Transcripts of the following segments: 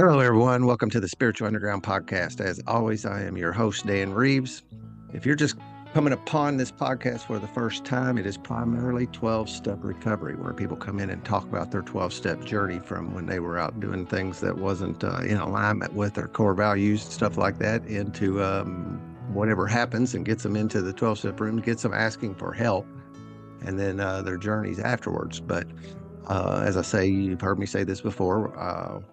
Hello, everyone. Welcome to the Spiritual Underground podcast. As always, I am your host, Dan Reeves. If you're just coming upon this podcast for the first time, it is primarily 12-step recovery, where people come in and talk about their 12-step journey from when they were out doing things that wasn't in alignment with their core values, stuff like that, into whatever happens and gets them into the 12-step room, gets them asking for help, and then their journeys afterwards. But as I say, you've heard me say this before,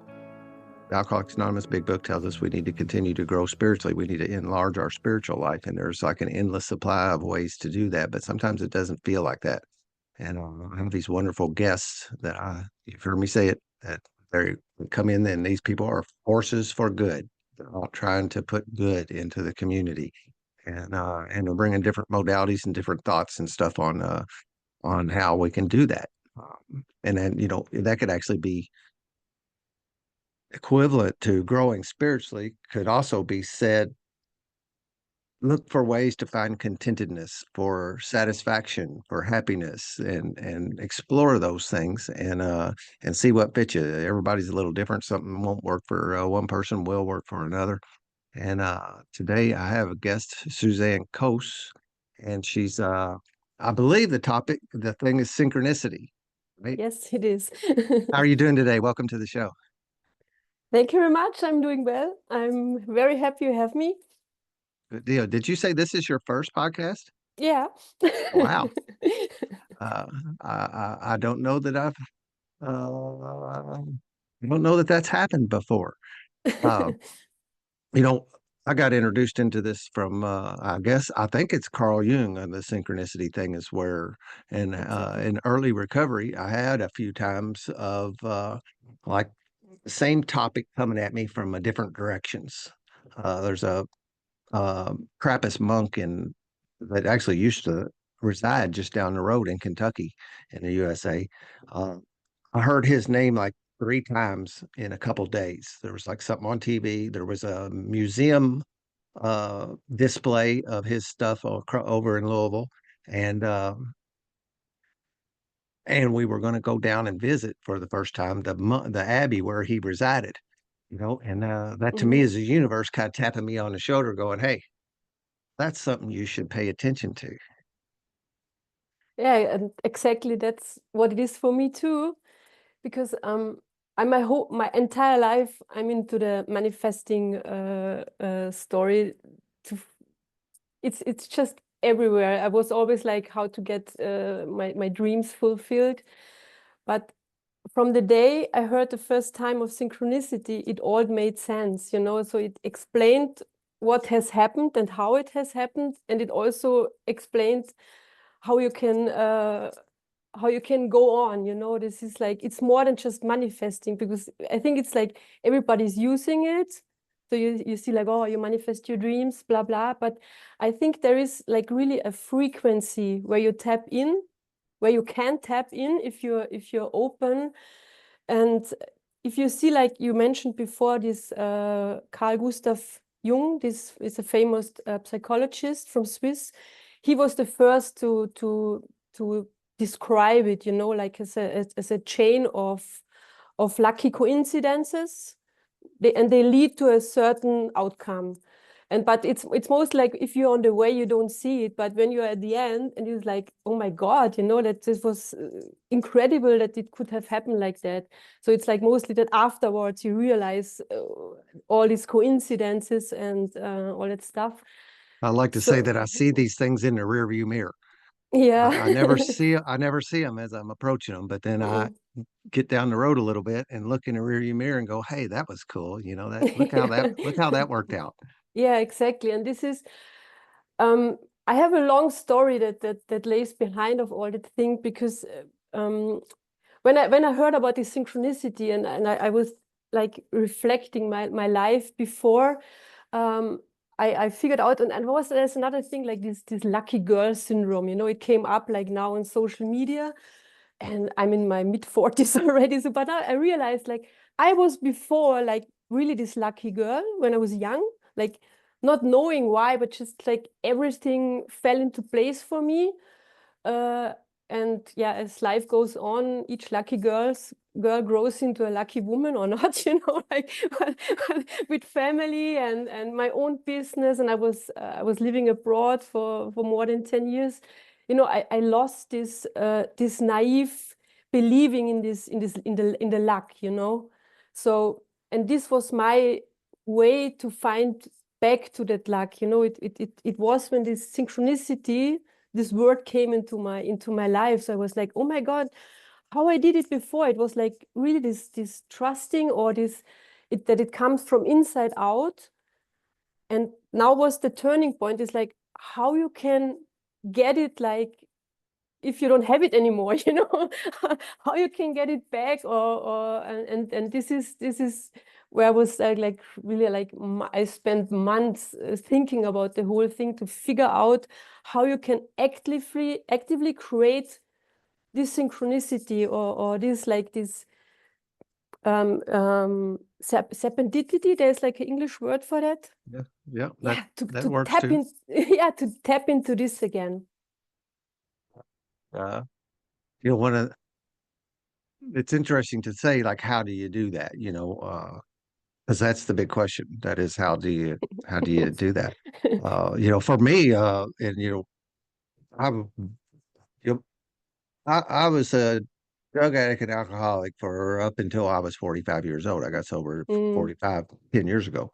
Alcoholics Anonymous Big Book tells us we need to continue to grow spiritually. We need to enlarge our spiritual life. And there's like an endless supply of ways to do that. But sometimes it doesn't feel like that. And I have these wonderful guests you've heard me say it, that they come in and these people are forces for good. They're all trying to put good into the community. And they're bringing different modalities and different thoughts and stuff on how we can do that. And then, that could actually be equivalent to growing spiritually, could also be said, look for ways to find contentedness, for satisfaction, for happiness, and explore those things and see what fits you. Everybody's a little different. Something won't work for one person, will work for another. And today I have a guest, Suzanne Kos, and she's I believe the thing is synchronicity, right? Yes, it is. How are you doing today? Welcome to the show. Thank you very much. I'm doing well. I'm very happy you have me. Good deal. Did you say this is your first podcast? Yeah. Wow. Uh, I don't know that I don't know that that's happened before. Uh, you know, I got introduced into this from, I think it's Carl Jung, and the synchronicity thing is where, Exactly. in early recovery, I had a few times of like the same topic coming at me from different directions. There's a Trappist monk that actually used to reside just down the road in Kentucky in the USA. Uh, I heard his name like three times in a couple days. There was like something on TV. There was a museum display of his stuff over in Louisville, and uh, and we were going to go down and visit for the first time the abbey where he resided. And that to me Mhm. is the universe kind of tapping me on the shoulder, going, "Hey, that's something you should pay attention to." Yeah, and exactly that's what it is for me too, because my entire life I'm into the manifesting story. To it's just everywhere. I was always like how to get my dreams fulfilled, but from the day I heard the first time of synchronicity, it all made sense, So it explained what has happened and how it has happened, and it also explained how you can uh, how you can go on. This is like it's more than just manifesting, because I think it's like everybody's using it. So you see like, oh, you manifest your dreams, blah blah. But I think there is like really a frequency where you tap in, where you can tap in if you're open. And if you see, like you mentioned before, this Carl Gustav Jung, this is a famous psychologist from Swiss. He was the first to describe it, like as a chain of lucky coincidences, and they lead to a certain outcome. But it's most like if you're on the way, you don't see it. But when you're at the end, and it's like, oh my God, that this was incredible that it could have happened like that. So it's like mostly that afterwards you realize all these coincidences and all that stuff. I like to say So that I see these things in the rearview mirror. yeah. I never see them as I'm approaching them, but then I Mm. get down the road a little bit and look in the rearview mirror and go, "Hey, that was cool." Yeah. Look how that worked out. Yeah, exactly. And this is Um, I have a long story that lays behind of all that thing, because when I heard about this synchronicity, and I was like reflecting my life before, um, I figured out, and there's another thing like this lucky girl syndrome. It came up like now on social media, and I'm in my mid 40s already. So, but now I realized like I was before like really this lucky girl when I was young, like not knowing why, but just like everything fell into place for me. Uh, And yeah, as life goes on, each lucky girl grows into a lucky woman or not, like with family and my own business. And I was living abroad for more than 10 years. I lost this naive believing in the luck, So, and this was my way to find back to that luck, it was when this synchronicity, this word came into my life. So I was like, oh my God, how I did it before. It was like really this trusting, or that it comes from inside out. And now was the turning point, is like how you can get it, like if you don't have it anymore, how you can get it back, and this is where I was like really like I spent months thinking about the whole thing to figure out how you can actively create this synchronicity, or this like this serendipity. There's like an English word for that. Yeah, that To works tap too. in, to tap into this again. One of it's interesting to say, like, how do you do that? Because that's the big question. That is, how do you do that? For me, and I'm, you I was a drug addict and alcoholic for up until I was 45 years old. I got sober at Mm, 45, 10 years ago.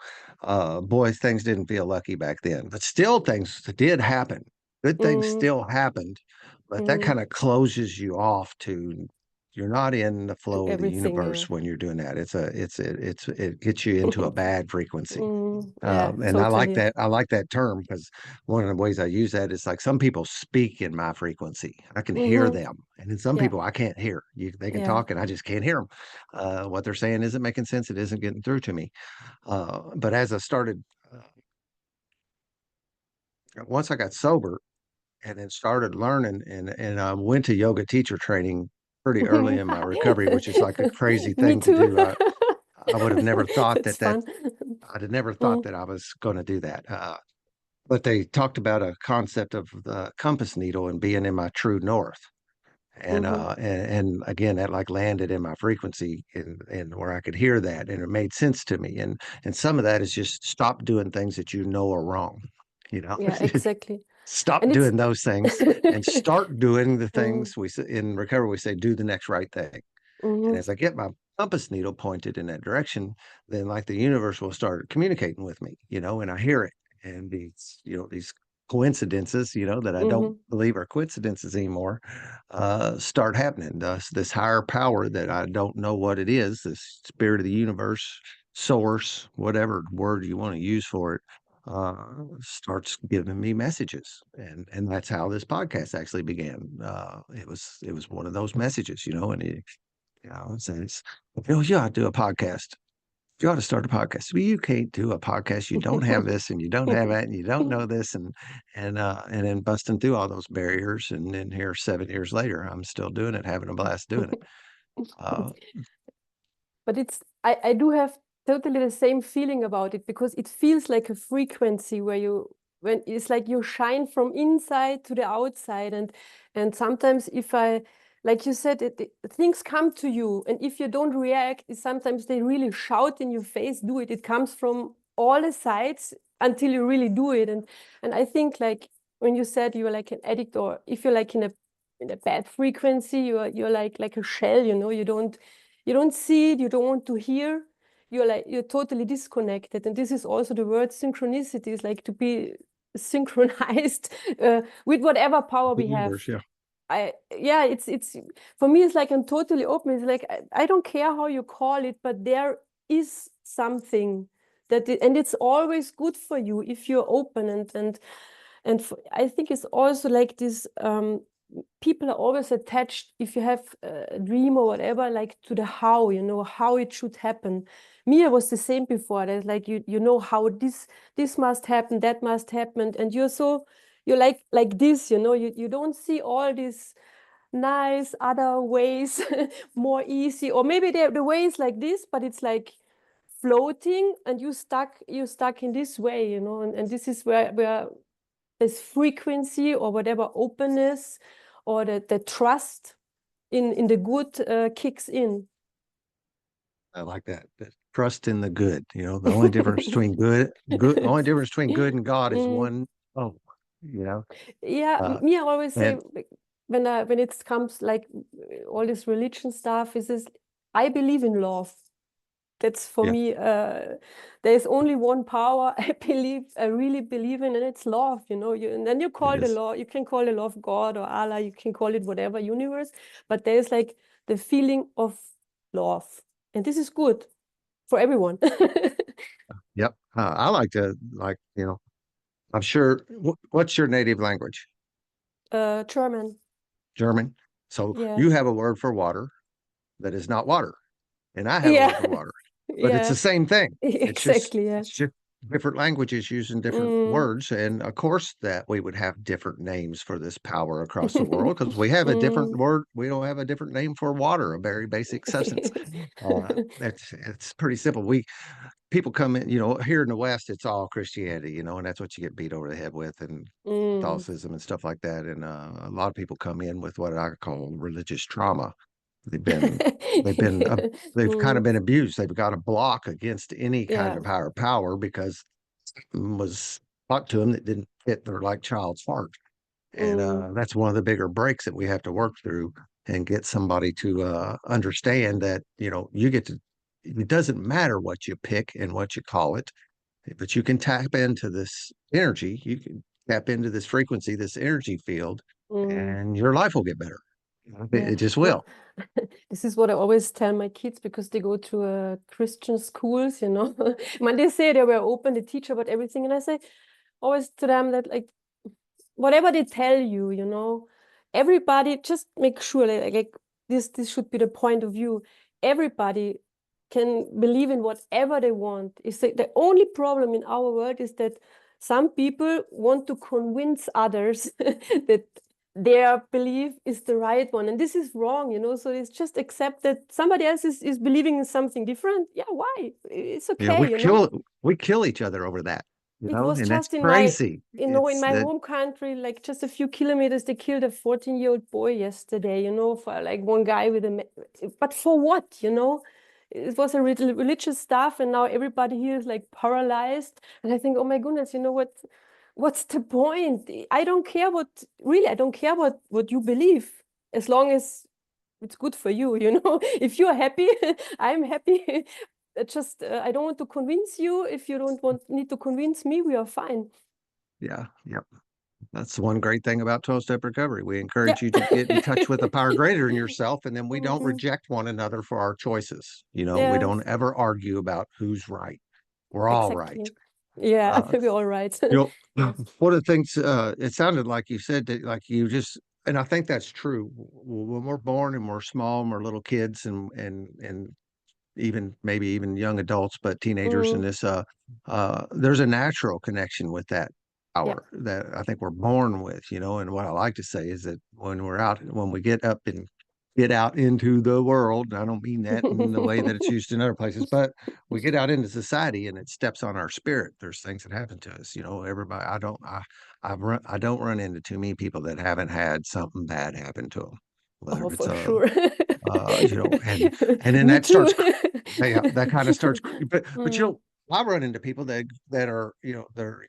Boy, things didn't feel lucky back then, but still things did happen. Good things mm, still happened, but that mm. kind of closes you off to, you're not in the To flow of the everything, yeah. universe when you're doing that. It gets you into a bad frequency. Yeah, And I like totally. that. I like that term, because one of the ways I use that is like, some people speak in my frequency. I can hear Hmm. them, and then some Yeah, people I can't hear. They can yeah. talk, and I just can't hear them. What they're saying isn't making sense. It isn't getting through to me. But as I started, once I got sober, and then started learning, and went to yoga teacher training pretty early in my recovery, which is like a crazy Me thing to too. do. I would have never thought That's that fun. I'd have never thought Mm, that I was going to do that. But they talked about a concept of the compass needle and being in my true north. mhm. And again, that like landed in my frequency, and where I could hear that, and it made sense to me. And some of that is just stop doing things that you know are wrong. You know, Yeah, exactly. stop And it's doing those things and start doing the mm, things in recovery. We say, do the next right thing. And mhm. as I get my compass needle pointed in that direction, then like the universe will start communicating with me, and I hear it. And these coincidences, that I don't Mhm. believe are coincidences anymore, start happening. This higher power that I don't know what it is, this spirit of the universe, source, whatever word you want to use for it, starts giving me messages. And that's how this podcast actually began. It was one of those messages, and it says, you ought to do a podcast. You ought to start a podcast. Well, you can't do a podcast. You don't have this, and you don't have that, and you don't know this, and then busting through all those barriers, and then here 7 years later, I'm still doing it, having a blast doing it. Uh, But I do have totally the same feeling about it, because it feels like a frequency when it's like you shine from inside to the outside. And sometimes, if I, like you said, things come to you, and if you don't react, sometimes they really shout in your face, do it. It comes from all the sides until you really do it. And I think, like when you said you're like an addict, or if you're like in a bad frequency, you're like a shell, you don't see it, you don't want to hear, you're totally disconnected. And this is also the word synchronicity, is like to be synchronized with whatever power the we have. universe, yeah. Yeah, it's for me, it's like I'm totally open. It's like I don't care how you call it, but there is something and it's always good for you if you're open. I think it's also like this, people are always attached, if you have a dream or whatever, like to the how it should happen. Me, I was the same before. There's like you know how this must happen, that must happen, and you're like this, you don't see all these nice other ways, more easy, or maybe the way is like this, but it's like floating, and you stuck in this way, and this is where this frequency or whatever openness or the trust in the good kicks in. I like that. Trust in the good. The only difference between only difference between good and God is Mm. one. Oh, you know. Yeah, me, I always say, And like, when it comes like all this religion stuff, I believe in love. That's for yeah, me. There's only one power I really believe in, and it's love. And then you it call the is. law. You can call the love God or Allah. You can call it whatever, universe. But there's like the feeling of love, and this is good for everyone. Yep. I like to I'm sure. What's your native language? German. German. So Yeah. you have a word for water that is not water, and I have a Yeah. word for water, but it's the Yeah. same thing. Exactly. Yeah. It's just different languages using different Mm. words, and of course that we would have different names for this power across the world because we have a different Mm. word. We don't have a different name for water, a very basic substance. It's pretty simple. People come in, here in the West, it's all Christianity, and that's what you get beat over the head with, and Mm. Catholicism and stuff like that. And a lot of people come in with what I call religious trauma. They've been, they've been, Yeah. they've kind of Mm. been abused. They've got a block against any kind Yeah. of higher power because something was taught to them that didn't fit their like child's heart. And Mm. that's one of the bigger breaks that we have to work through and get somebody to understand that, you get to, it doesn't matter what you pick and what you call it, but you can tap into this energy. You can tap into this frequency, this energy field, Mm. and your life will get better. Yeah. It just No, will. this is what I always tell my kids because they go to Christian schools. When they say they were open, they teach about everything, and I say always to them that, like, whatever they tell you, everybody just make sure, like this should be the point of view. Everybody can believe in whatever they want. It's the only problem in our world is that some people want to convince others that their belief is the right one, and this is wrong. So it's just accept that somebody else is believing in something different. Yeah, why? It's Yeah, okay. we kill each other over that, It was and that's just in my, crazy. in It's my that home country, like just a few kilometers, they killed a 14-year-old boy yesterday, for like one guy with but for what? It was a religious stuff, and now everybody here is like paralyzed. And I think, oh my goodness, what's the point? I don't care really, I don't care what you believe, as long as it's good for you. If you're happy, I'm happy. I don't want to convince you. If you don't need to convince me, we are fine. yeah, yep. That's the one great thing about 12-step recovery. We Yeah. encourage you to get in touch with a power greater than yourself, and then we don't Mm, reject one another for our choices. We yeah, don't ever argue about who's right. We're all right. exactly. Yeah, Uh, we're all right. one of the things it sounded like you said that, like you just, and I think that's true. When we're born and we're small and we're little kids and even maybe even young adults, but teenagers in Mm, this, there's a natural connection with that yeah. power that I think we're born with, and what I like to say is that when we get up and get out into the world, I don't mean that in the way that it's used in other places, but we get out into society and it steps on our spirit. There's things that happen to us, everybody, I don't run into too many people that haven't had something bad happen to them, whether Oh, it's for sure. and then Me that too. starts yeah, that kind of starts. But Mm, I run into people that are they're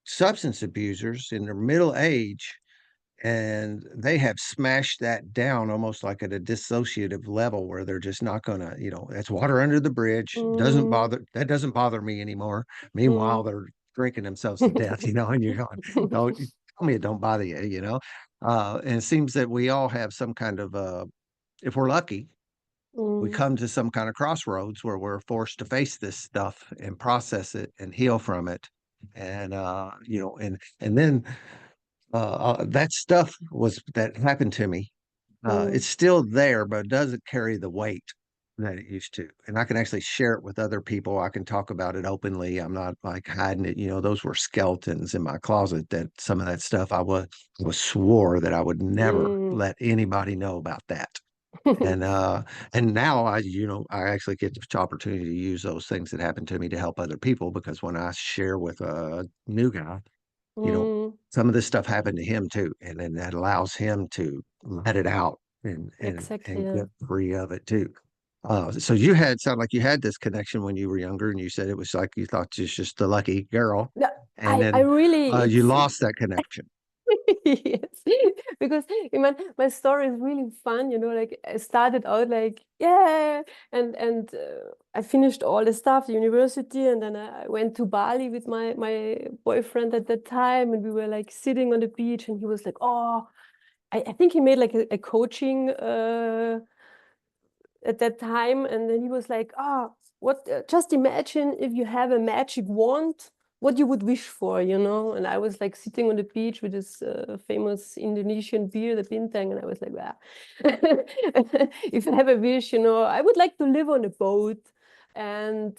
substance abusers in their middle age, and they have smashed that down almost like at a dissociative level where they're just not gonna, that's water under the bridge. mm, Doesn't bother me anymore. mm. Meanwhile, they're drinking themselves to death, and you're going, oh, tell me it don't bother you. And it seems that we all have some kind of if we're lucky, we Mm, come to some kind of crossroads where we're forced to face this stuff and process it and heal from it. And and then that stuff that happened to me. mm, It's still there, but it doesn't carry the weight that it used to. And I can actually share it with other people. I can talk about it openly. I'm not like hiding it. Those were skeletons in my closet, that some of that stuff I was swore that I would never mm. let anybody know about that. And now I actually get the opportunity to use those things that happened to me to help other people, because when I share with a new guy, you know, Mm, some of this stuff happened to him too, and then that allows him to let it out Exactly. and Yeah. get free of it too. So you had sound like you had this connection when you were younger, and you said it was like you thought you was just the lucky girl, Yeah, and I then really, you it's lost that connection. yes, because my story is really fun, like I started out like, yeah, and I finished all the stuff, the university, and then I went to Bali with my boyfriend at that time, and we were like sitting on the beach, and he was like, oh, I think he made like a coaching at that time, and then he was like, oh, what, just imagine if you have a magic wand, what you would wish for, and I was like sitting on the beach with this famous Indonesian beer, the bintang, and I was like, wow. If I have a wish, I would like to live on a boat, and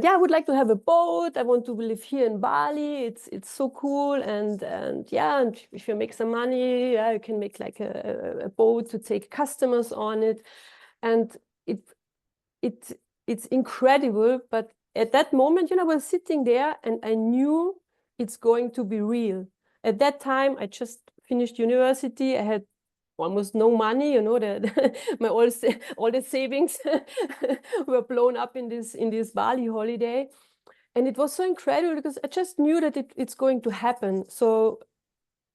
yeah, I would like to have a boat. I want to live here in Bali. It's so cool. And yeah, and if you make some money, yeah, you can make like a boat to take customers on it. And it it it's incredible. But at that moment, I was sitting there and I knew it's going to be real. At that time, I just finished university. I had almost no money, my all the savings were blown up in this Bali holiday. And it was so incredible because I just knew that it's going to happen. So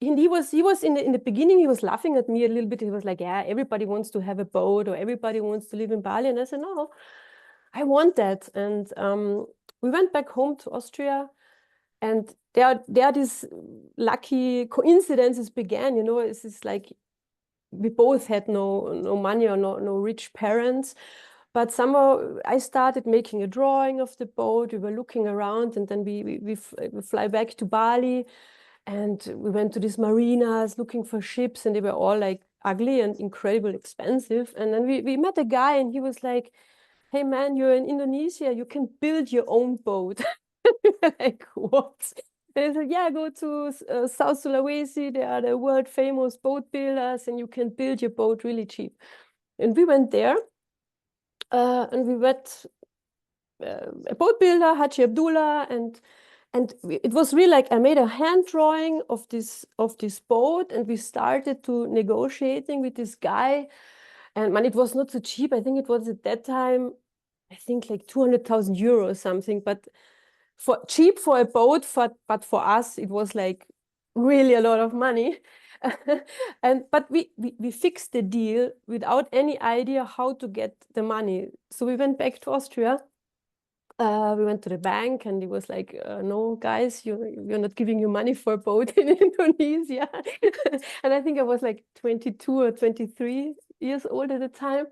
and he was in the beginning, he was laughing at me a little bit. He was like, yeah, everybody wants to have a boat or everybody wants to live in Bali. And I said, no, I want that. And we went back home to Austria, and there these lucky coincidences began. It's like we both had no money or no rich parents, but somehow I started making a drawing of the boat. We were looking around, and then we fly back to Bali, and we went to these marinas looking for ships, and they were all like ugly and incredibly expensive. And then we met a guy, and he was like, hey man, you're in Indonesia, you can build your own boat. Like, what? And I said, yeah, go to South Sulawesi. They are the world famous boat builders, and you can build your boat really cheap. And we went there, and we met a boat builder, Haji Abdullah, and it was really like I made a hand drawing of this boat, and we started to negotiating with this guy. And man, it was not so cheap. I think it was at that time, I think like 200,000 euros or something, but for cheap for a boat, but for us it was like really a lot of money. But we fixed the deal without any idea how to get the money. So we went back to Austria. We went to the bank, and it was like, no, guys, we're not giving you money for a boat in Indonesia. And I think I was like 22 or 23 years old at the time.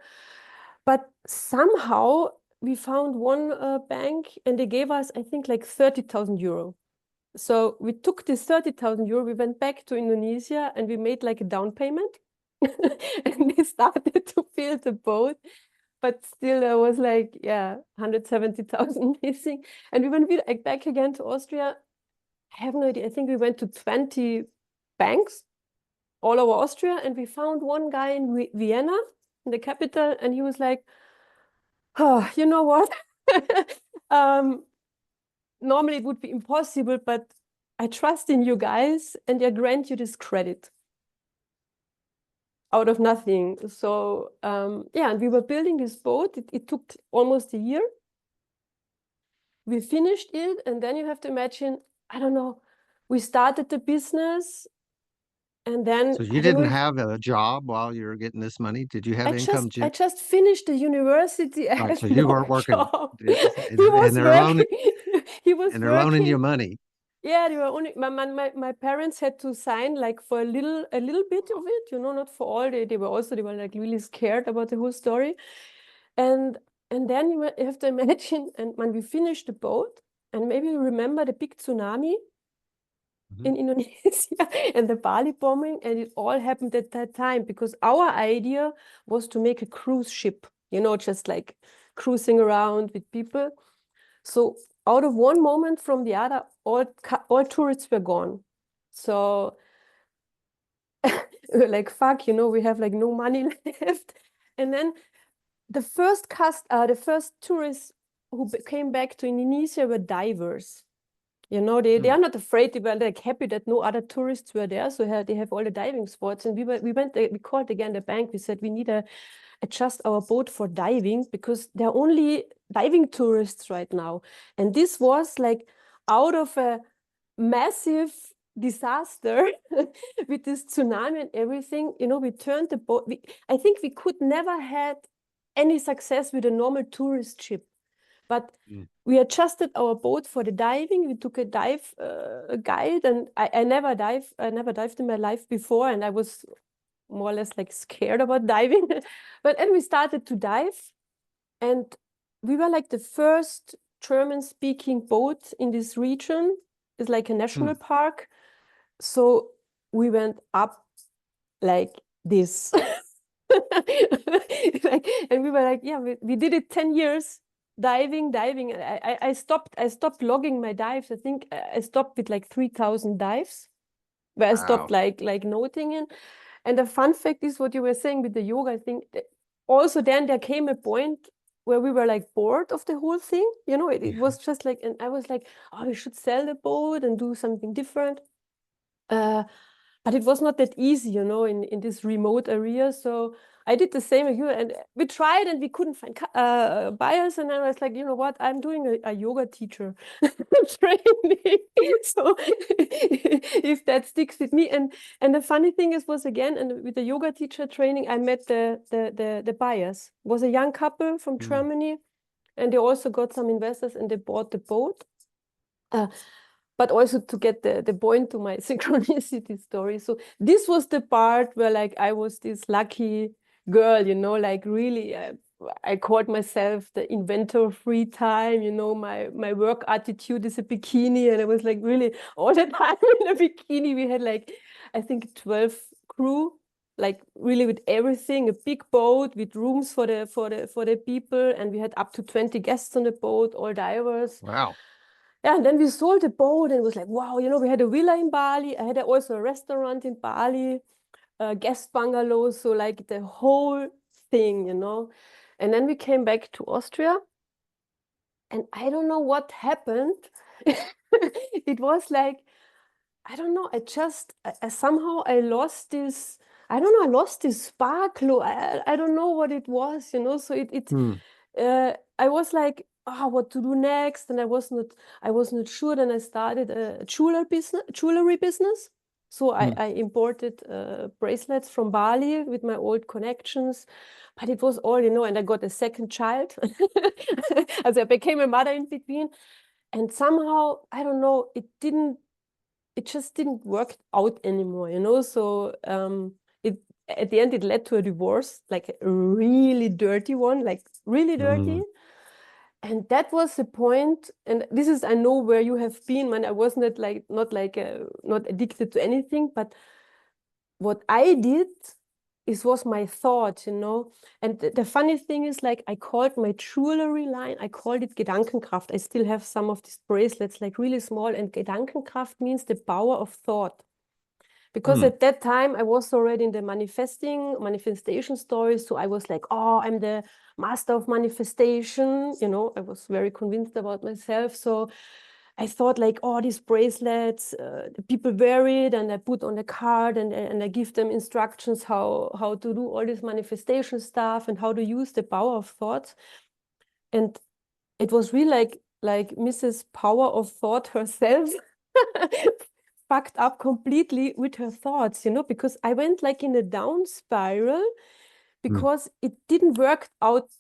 But somehow we found one bank, and they gave us, I think, like 30,000 euro. So we took this 30,000 euro, we went back to Indonesia, and we made like a down payment. And they started to build the boat. But still, there was like, yeah, 170,000 missing. And we went back again to Austria. I have no idea. I think we went to 20 banks all over Austria, and we found one guy in Vienna, in the capital, and he was like, oh, you know what? um, Normally it would be impossible, but I trust in you guys, and I grant you this credit out of nothing. So yeah, and we were building this boat. It took almost a year. We finished it, and then you have to imagine, I don't know, we started the business, and then So you I don't know didn't if have a job while you were getting this money? Did you have income? I just finished the university. I Right. have So you no weren't working, job. He and was they're loaning working. He was and they're loaning you working. money. Yeah, they were only my parents had to sign like for a little bit of it, not for all. They were like really scared about the whole story. And then you have to imagine, and when we finished the boat, and maybe you remember the big tsunami Mhm. in Indonesia and the Bali bombing, and it all happened at that time because our idea was to make a cruise ship, just like cruising around with people. So out of one moment from the other, all tourists were gone. So we were like, fuck, we have like no money left. And then the first tourists who came back to Indonesia were divers. You know, they are not afraid. They were like happy that no other tourists were there. So they have all the diving spots. And we called again the bank. We said we need to adjust our boat for diving because there are only diving tourists right now. And this was like out of a massive disaster with this tsunami and everything. You know, we turned the boat. I think we could never had any success with a normal tourist ship. But we adjusted our boat for the diving. We took a dive guide, and I never dived in my life before, and I was more or less like scared about diving. But and we started to dive, and we were like the first German-speaking boat in this region. It's like a national park. So we went up like this. And we were like, yeah, we did it 10 years. Diving. I stopped logging my dives. I think I stopped with like 3,000 dives, where I stopped like noting it. And the fun fact is what you were saying with the yoga. I think also then there came a point where we were like bored of the whole thing. You know, it was just like, and I was like, oh, we should sell the boat and do something different. But it was not that easy, you know, in this remote area. So I did the same as you, and we tried and we couldn't find buyers. And I was like, you know what, I'm doing a yoga teacher training. So if that sticks with me. And the funny thing was again, and with the yoga teacher training, I met the buyers. It was a young couple from Germany, and they also got some investors and they bought the boat. But also to get the point to my synchronicity story. So this was the part where like I was this lucky girl, you know, like really I called myself the inventor of free time. You know, my work attitude is a bikini, and I was like really all the time in a bikini. We had like, I think 12 crew, like really with everything, a big boat with rooms for the people, and we had up to 20 guests on the boat, all divers. Wow. Yeah, and then we sold the boat, and it was like, wow, you know, we had a villa in Bali. I had also a restaurant in Bali, guest bungalows, so like the whole thing, you know. And then we came back to Austria, and I don't know what happened. It was like, I don't know, I somehow I lost this, I don't know, I lost this sparkle. I don't know what it was, you know. So I was like, oh, what to do next? And I was not sure. Then I started a jewelry business. So I imported bracelets from Bali with my old connections, but it was all, you know, and I got a second child. As I became a mother in between. And somehow, I don't know, it just didn't work out anymore, you know. So at the end it led to a divorce, like a really dirty one, like really dirty. And that was the point. And this is, I know where you have been when I was not not addicted to anything, but what I did was my thought, you know. And the funny thing is, like, I called my jewelry line, I called it Gedankenkraft. I still have some of these bracelets, like really small. And Gedankenkraft means the power of thought. Because at that time I was already in the manifestation stories. So I was like, oh, I'm the master of manifestation. You know, I was very convinced about myself. So I thought like, oh, these bracelets, the people wear it, and I put on a card, and I give them instructions how to do all this manifestation stuff and how to use the power of thought. And it was really like Mrs. Power of Thought herself fucked up completely with her thoughts, you know, because I went like in a down spiral because it didn't work out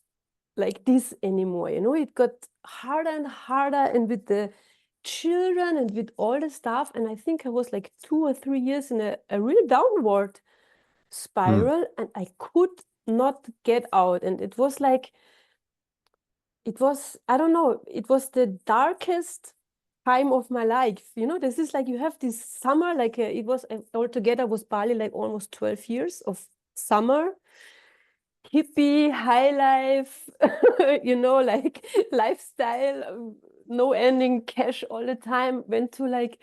like this anymore, you know. It got harder and harder, and with the children and with all the stuff. And I think I was like 2 or 3 years in a real downward spiral, and I could not get out. And it was like, I don't know, it was the darkest time of my life. You know, this is like, you have this summer, like it was altogether was Bali like almost 12 years of summer, hippie, high life, you know, like lifestyle, no ending, cash all the time, went to like,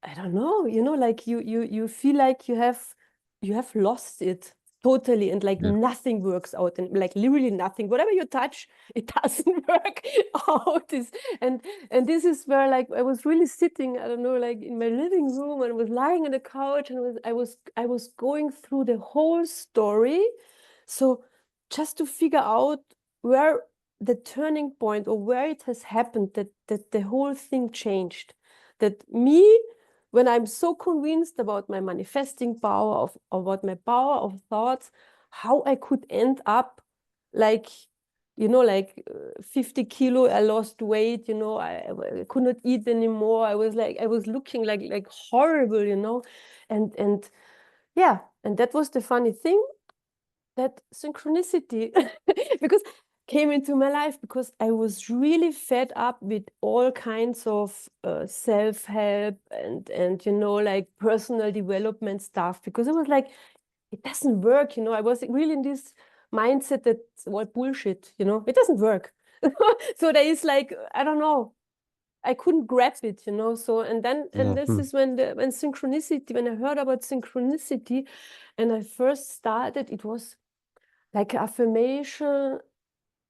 I don't know, you know, like you feel like you have lost it. totally, and like Yeah. nothing works out, and like literally nothing. Whatever you touch, it doesn't work out. And this is where like I was really sitting, I don't know, like in my living room, and was lying on the couch, and I was going through the whole story. So just to figure out where the turning point or where it has happened that the whole thing changed. That me, when I'm so convinced about my manifesting power of about my power of thoughts, how I could end up like, you know, like 50 kilo, I lost weight, you know, I could not eat anymore. I was like, I was looking like horrible, you know, and yeah, and that was the funny thing, that synchronicity because came into my life because I was really fed up with all kinds of self-help and you know, like personal development stuff, because I was like, it doesn't work, you know. I was really in this mindset that, well, bullshit, you know, it doesn't work. So there is like, I don't know, I couldn't grasp it, you know. So and this is when synchronicity, when I heard about synchronicity and I first started, it was like affirmation,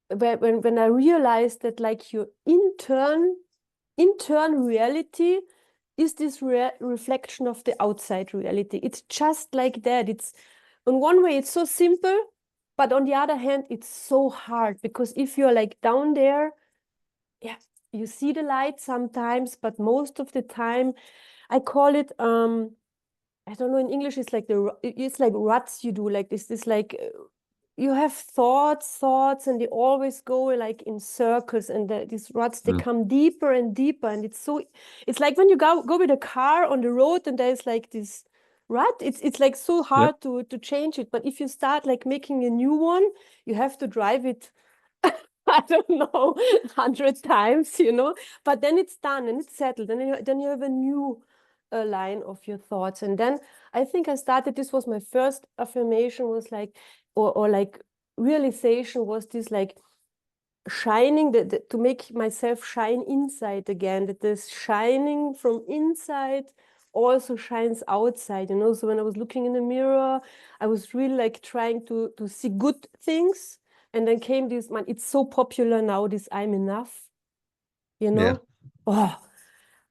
when I realized that like your intern reality is this reflection of the outside reality. It's just like that. It's on one way it's so simple, but on the other hand it's so hard, because if you're like down there, yeah, you see the light sometimes, but most of the time I call it I don't know, in English it's like it's like ruts you do, like this like you have thoughts, and they always go like in circles, and these ruts, they come deeper and deeper, and it's like when you go with a car on the road and there's like this rut, it's like so hard to change it. But if you start like making a new one, you have to drive it I don't know 100 times, you know, but then it's done and it's settled, and then you have a new line of your thoughts. And then I think I started, this was my first affirmation, was like, or like realization, was this like shining, to make myself shine inside again, that this shining from inside also shines outside, you know. So when I was looking in the mirror, I was really like trying to see good things. And then came this, man, it's so popular now, this I'm enough, you know. Yeah. Oh,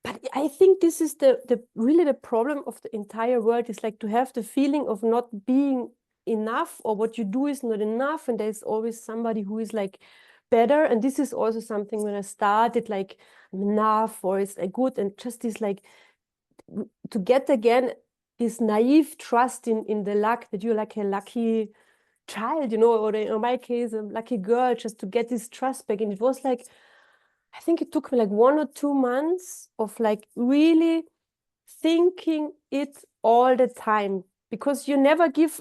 but I think this is the really the problem of the entire world, is like to have the feeling of not being enough, or what you do is not enough, and there's always somebody who is like better. And this is also something when I started like, I'm enough, or it's like good, and just this like to get again this naive trust in the luck, that you're like a lucky child, you know, or in my case, a lucky girl, just to get this trust back. And it was like, I think it took me like 1 or 2 months of like really thinking it all the time, because you never give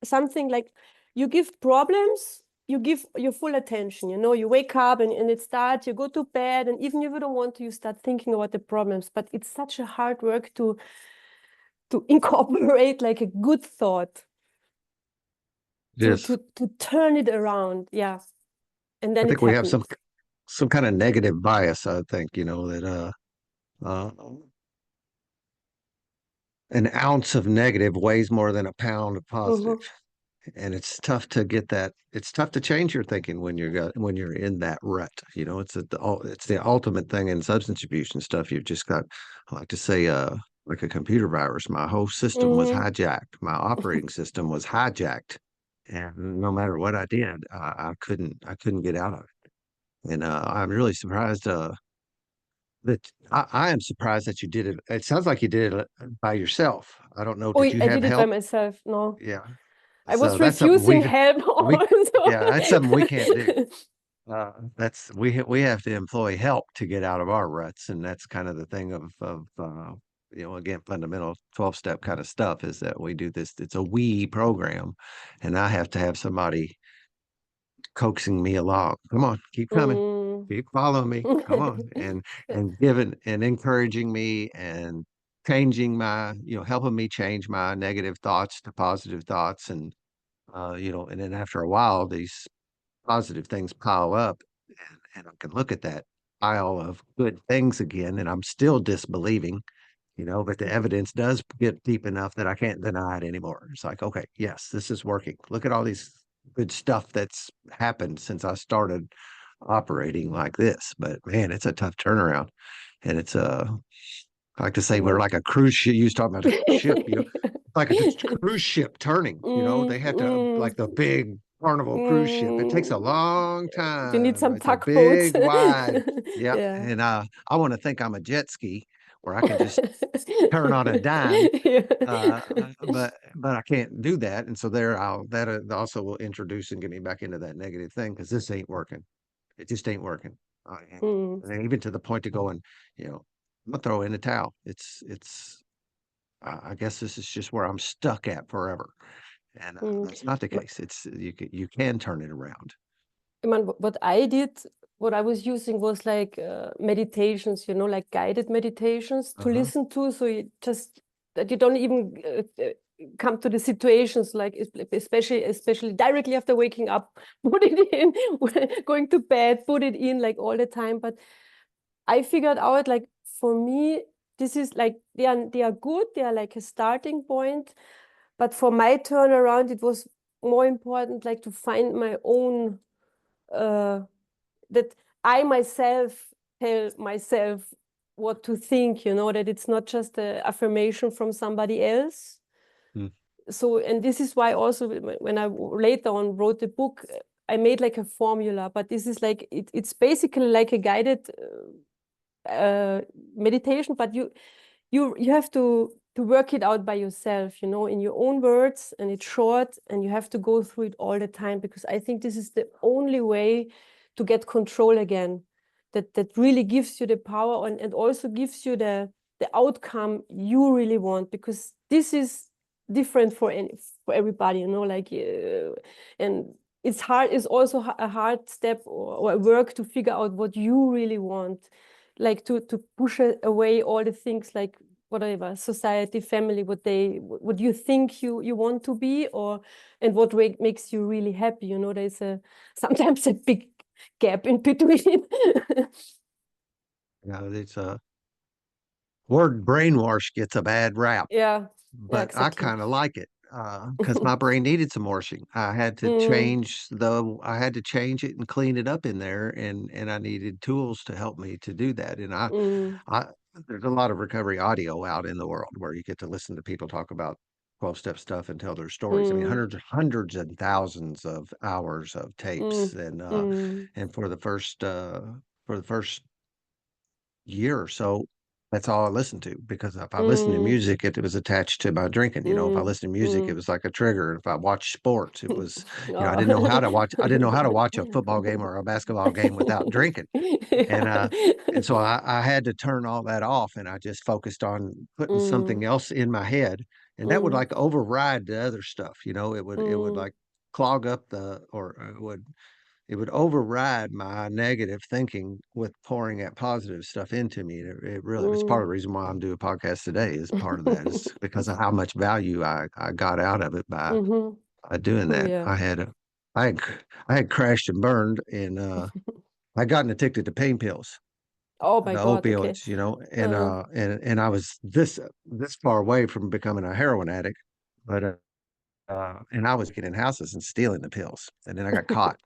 something like, you give problems, you give your full attention, you know, you wake up and it starts, you go to bed, and even if you don't want to, you start thinking about the problems. But it's such a hard work to incorporate like a good thought, Yes. to turn it around. Yeah. And I then it think we have happened. some kind of negative bias, I think, you know, that uh an ounce of negative weighs more than a pound of positive. Mm-hmm. And it's tough to get that. It's tough to change your thinking when you're in that rut. You know, it's the ultimate thing in substance abuse and stuff. You've just got, I like to say, like a computer virus. My whole system was Mm-hmm. hijacked. My operating system was hijacked, and no matter what I did, I couldn't get out of it. And I'm really surprised that I am surprised that you did it. It sounds like you did it by yourself. I don't know. Oh, Did you I have did it by help? myself. No, Yeah. I So was that's something refusing help we also. yeah, that's something we can't do. That's we have to employ help to get out of our ruts, and that's kind of the thing of you know, again, fundamental 12-step kind of stuff, is that we do this. It's a we program, and I have to have somebody coaxing me along. Come on, keep coming, Mm. keep following me. Come on, and giving and encouraging me and changing my, you know, helping me change my negative thoughts to positive thoughts. And you know, and then after a while, these positive things pile up, and I can look at that pile of good things again, and I'm still disbelieving, but the evidence does get deep enough that I can't deny it anymore. It's like, okay, yes, this is working. Look at all these good stuff that's happened since I started operating like this. But man, it's a tough turnaround. And it's I like to say we're But like a cruise ship. You was talking about a ship, like a cruise ship turning, they had to like the big Carnival cruise ship. It takes a long you need time. some It's a tugboats. big, wide. Yeah. Yeah. And I want to think I'm a jet ski where I can just turn on a dime. Yeah. But I can't do that. And so that also will introduce and get me back into that negative thing because this ain't working. It just ain't working. Mm, And even to the point to going, I'm gonna throw in the towel. I guess this is just where I'm stuck at forever. And mm. that's not the But, case. It's you can turn it around. I mean, what I did, what I was using was like meditations, like guided meditations to Uh-huh. listen to. So you just that you don't even come to the situations, like especially directly after waking up, put it in, going to bed, put it in like all the time. But I figured out like for me, this is like they are good. They are like a starting point. But for my turnaround, it was more important like to find my own uh, that I myself tell myself what to think, that it's not just an affirmation from somebody else. Mm. So, and this is why also when I later on wrote the book, I made like a formula, but this is like, it's basically like a guided meditation, but you have to work it out by yourself, in your own words, and it's short, and you have to go through it all the time because I think this is the only way to get control again. That really gives you the power and also gives you the outcome you really want because this is different for everybody, like and it's hard. It's also a hard step or a work to figure out what you really want, like to push away all the things like whatever society, family, what you think you want to be, or and what makes you really happy. There's sometimes a big gap in between. It's a word brainwash gets a bad rap, Yeah, yeah, but I exactly. kind of like it because my brain needed some washing. Mm, I had to change it and clean it up in there, and I needed tools to help me to do that. And mm, I there's a lot of recovery audio out in the world where you get to listen to people talk about 12-step stuff and tell their stories. I mean, mm, hundreds and thousands of hours of tapes, mm, mm, and for the first year or so, that's all I listened to because if I listened to mm, music, it was attached to my drinking. If I mm, listened to music, it mm. was like a trigger. If I watched sports, it was, I didn't know how Oh. to watch. I didn't know how to watch a football game or a basketball game without drinking. And Yeah. so I had to turn all that off, and I just focused on putting Mm, something else in my head, and that would mm, like override the other stuff. It would mm, like clog up or it would override my negative thinking with pouring that positive stuff into me. It really it's part of mm. the reason why I'm doing a podcast today is part of that is because of how much value I got out of it Mhm. by doing Oh that. yeah. I had I had crashed and burned and I gotten addicted to pain pills, Oh my the God. Okay. opioids, Uh, and I was this far away from becoming a heroin addict, but and I was getting in houses and stealing the pills, and then I got caught,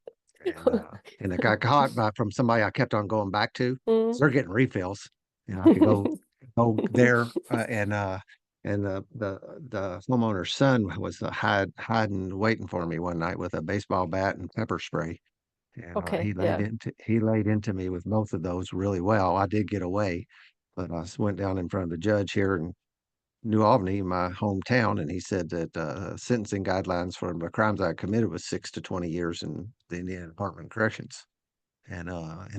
and I got caught by from somebody I kept on going back to. mm. So they're getting refills, I could go there, and the homeowner's son was hiding, waiting for me one night with a baseball bat and pepper spray, and Okay. Yeah. he laid into me with both of those really well. I did get away, but I went down in front of the judge here in New Albany, my hometown, and he said that sentencing guidelines for the crimes I committed was 6 to 20 years in the Indiana Department of Corrections, and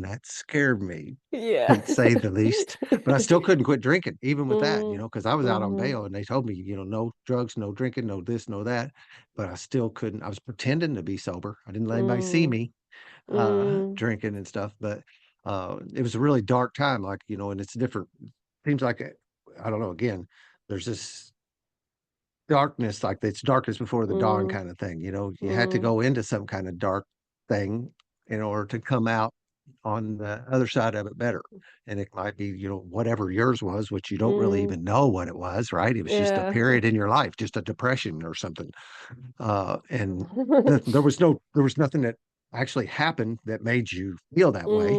that scared me, Yeah. to say the least. But I still couldn't quit drinking, even with that, Mm, because I was out on mhm, bail, and they told me, no drugs, no drinking, no this, no that. But I still couldn't. I was pretending to be sober. I didn't let anybody see mm, me mm, drinking and stuff. But it was a really dark time, like and it's different. Seems like I don't know. Again, there's this darkness, like it's darkness before the dawn mm, kind of thing. You had to mm, go into some kind of dark thing in order to come out. on the other side of it better. And it might be, whatever yours was, which you don't really even know what it was, right? It was just a Yeah. period in your life, just a depression or something. And there was nothing that actually happened that made you feel that way.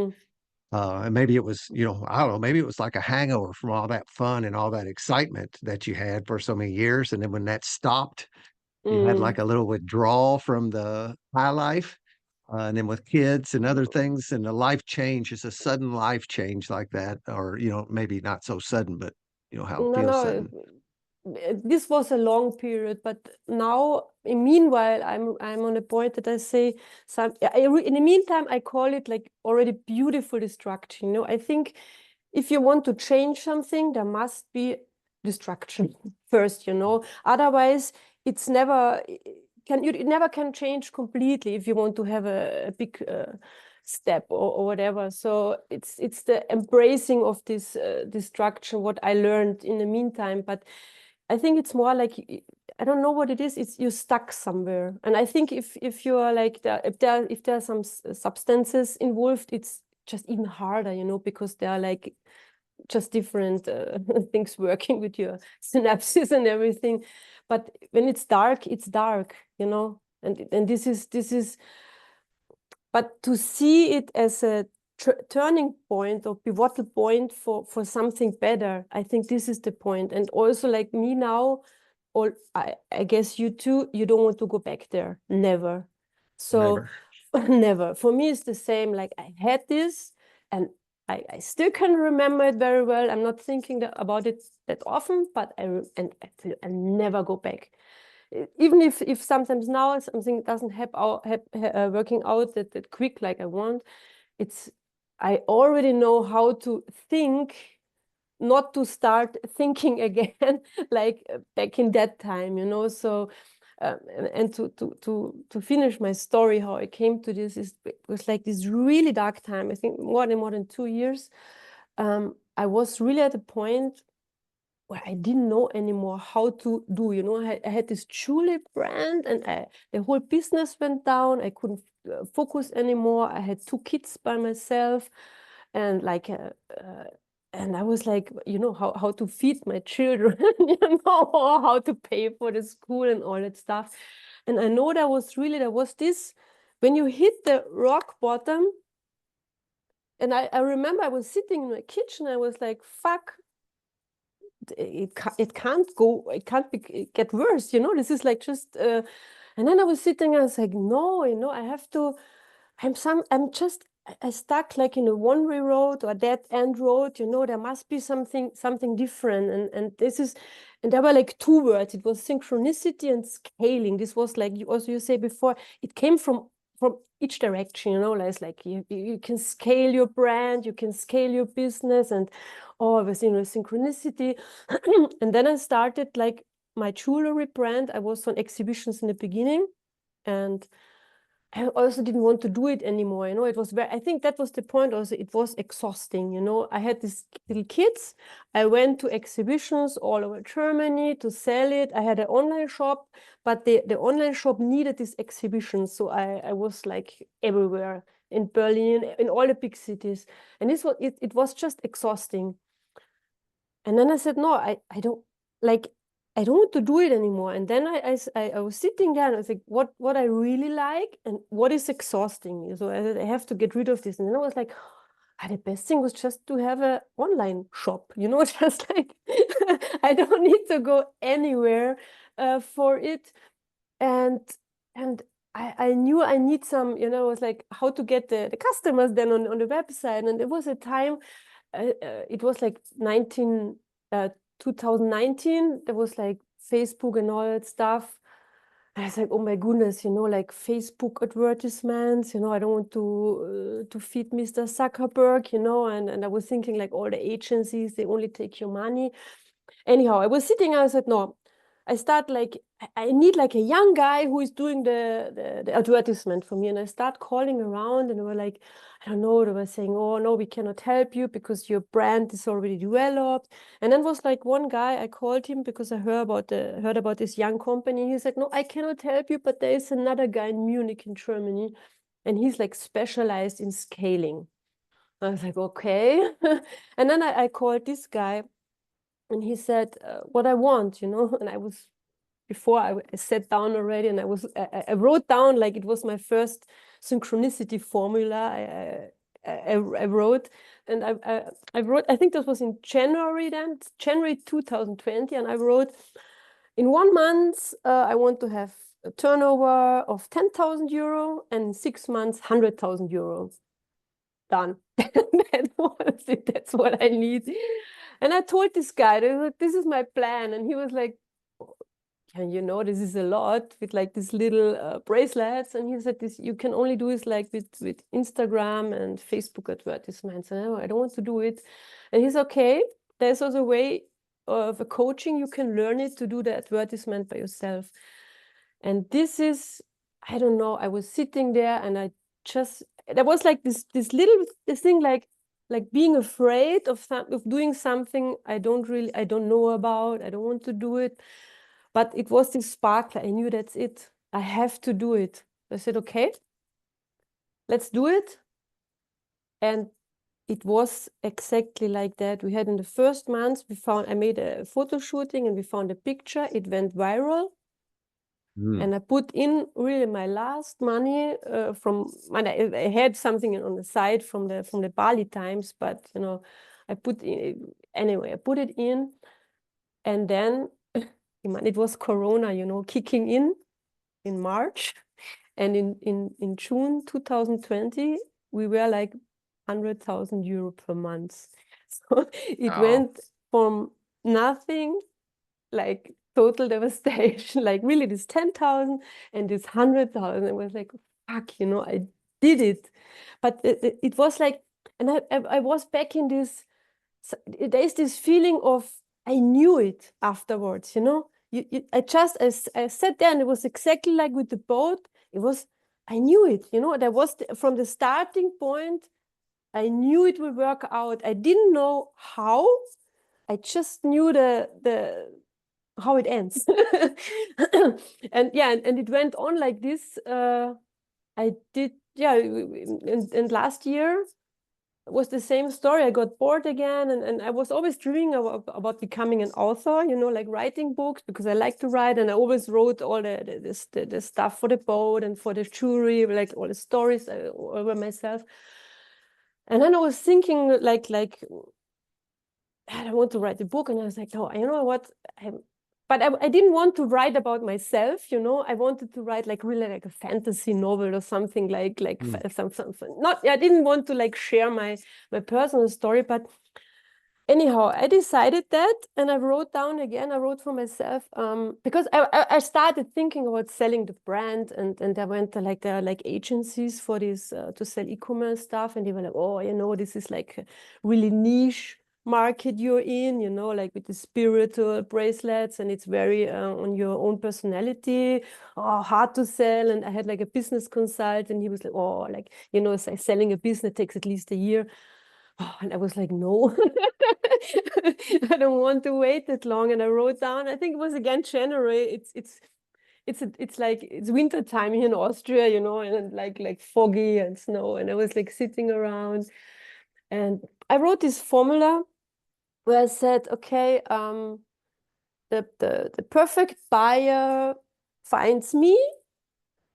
And maybe it was, I don't know, maybe it was like a hangover from all that fun and all that excitement that you had for so many years. And then when that stopped, you had like a little withdrawal from the high life. And then with kids and other things, and the life change is a sudden life change like that, or, maybe not so sudden, but how it No, feels no, sudden. this was a long period, but now, meanwhile, I'm on a point that I say in the meantime, I call it like already beautiful destruction. I think if you want to change something, there must be destruction first. Otherwise, it's never it never can change completely if you want to have a big step or whatever. So it's the embracing of this destruction what I learned in the meantime. But I think it's more like I don't know what it is. It's you're stuck somewhere, and I think if you are like if there are some substances involved, it's just even harder, because they are like just different things working with your synapses and everything. But when it's dark, and this is. But to see it as a turning point or pivotal point for something better, I think this is the point. And also like me now, or I guess you too, you don't want to go back there. Never. So Never. never. For me, it's the same. Like I had this and I still can remember it very well. I'm not thinking about it that often, but I never go back. Even if sometimes now something doesn't working out that quick like I want, I already know how to think, not to start thinking again like back in that time, So and to finish my story, how I came to this it was like this really dark time. I think more than 2 years. I was really at a point where I didn't know anymore how to do. I had this jewelry brand, and the whole business went down. I couldn't focus anymore. I had 2 kids by myself, and and I was like, how to feed my children, or how to pay for the school and all that stuff. And I know there was this when you hit the rock bottom. And I remember I was sitting in my kitchen. I was like, fuck, it can't get worse, this is like just and then I was sitting and I was like, no, I have to I stuck like in a one-way road or dead end road, there must be something different. And this is, and there were like 2 words. It was synchronicity and scaling. This was like you say before, it came from each direction, it's like you can scale your brand, you can scale your business, and I was in synchronicity. And then I started like my jewelry brand. I was on exhibitions in the beginning, and I also didn't want to do it anymore. It was I think that was the point also. It was exhausting. I had these little kids. I went to exhibitions all over Germany to sell it. I had an online shop, but the online shop needed this exhibition. So I was like everywhere in Berlin, in all the big cities. And it was just exhausting. And then I said, no, I don't like, I don't want to do it anymore. And then I was sitting there and I was like, what I really like and what is exhausting me. So I said, I have to get rid of this. And then I was like, the best thing was just to have an online shop, just like I don't need to go anywhere for it. And I knew I need some, it was like how to get the customers then on the website. And it was a time, it was like 2019. There was like Facebook and all that stuff. And I was like, oh my goodness, like Facebook advertisements. I don't want to feed Mr. Zuckerberg. And I was thinking like all the agencies, they only take your money. Anyhow, I was sitting and I said, no, I start like, I need like a young guy who is doing the advertisement for me. And I start calling around and they were like, I don't know, they were saying, oh no, we cannot help you because your brand is already developed. And then was like one guy, I called him because I heard about this young company. He said, no, I cannot help you, but there is another guy in Munich in Germany, and he's like specialized in scaling. I was like, okay. And then I called this guy, and he said, what I want, and I was, before I sat down already, and I wrote down, like, it was my first synchronicity formula. I wrote, and I wrote, I think that was in January then, January 2020, and I wrote, in 1 month, I want to have a turnover of 10,000 euro, and in 6 months, 100,000 euro. Done. That was it. That's what I need. And I told this guy, this is my plan. And he was like, yeah, this is a lot with like these little bracelets. And he said, this you can only do this like with Instagram and Facebook advertisements. And I don't want to do it. And he's okay. There's also a way of a coaching. You can learn it to do the advertisement by yourself. And this is, I don't know, I was sitting there and there was like this thing like being afraid of doing something I don't know about. I don't want to do it. But it was this spark. I knew that's it. I have to do it. I said, okay, let's do it. And it was exactly like that. We had in the first month, I made a photo shooting and we found a picture. It went viral. And I put in really my last money I had something on the side from the Bali times, but I put it in, and then it was Corona, kicking in March, and in June 2020 we were like 100,000 euro per month. So it went from nothing, like total devastation, like really this 10,000 and this 100,000. It was like, fuck, I did it. But it was like, and I was back in this, there's this feeling of, I knew it afterwards, I sat there and it was exactly like with the boat. I knew it, there was, from the starting point, I knew it would work out. I didn't know how. I just knew how it ends. And it went on like this. I did, and last year was the same story. I got bored again, and I was always dreaming about becoming an author, like writing books, because I like to write, and I always wrote all the stuff for the boat and for the jewelry, like all the stories over myself. And then I was thinking, like I want to write a book, and I was like, no, you know what? But I didn't want to write about myself, I wanted to write like really like a fantasy novel or something like something. Not, I didn't want to like share my personal story, but anyhow, I decided that, and I wrote down again. I wrote for myself because I started thinking about selling the brand, and I went to there are like agencies for this to sell e-commerce stuff, and they were like, oh, this is like a really niche market you're in, like with the spiritual bracelets, and it's very on your own personality, hard to sell. And I had like a business consultant, and he was like, oh, like, selling a business takes at least a year. And I was like, no, I don't want to wait that long. And I wrote down, I think it was again January. It's like it's winter time here in Austria, and like foggy and snow. And I was like sitting around, and I wrote this formula where I said, okay, the perfect buyer finds me.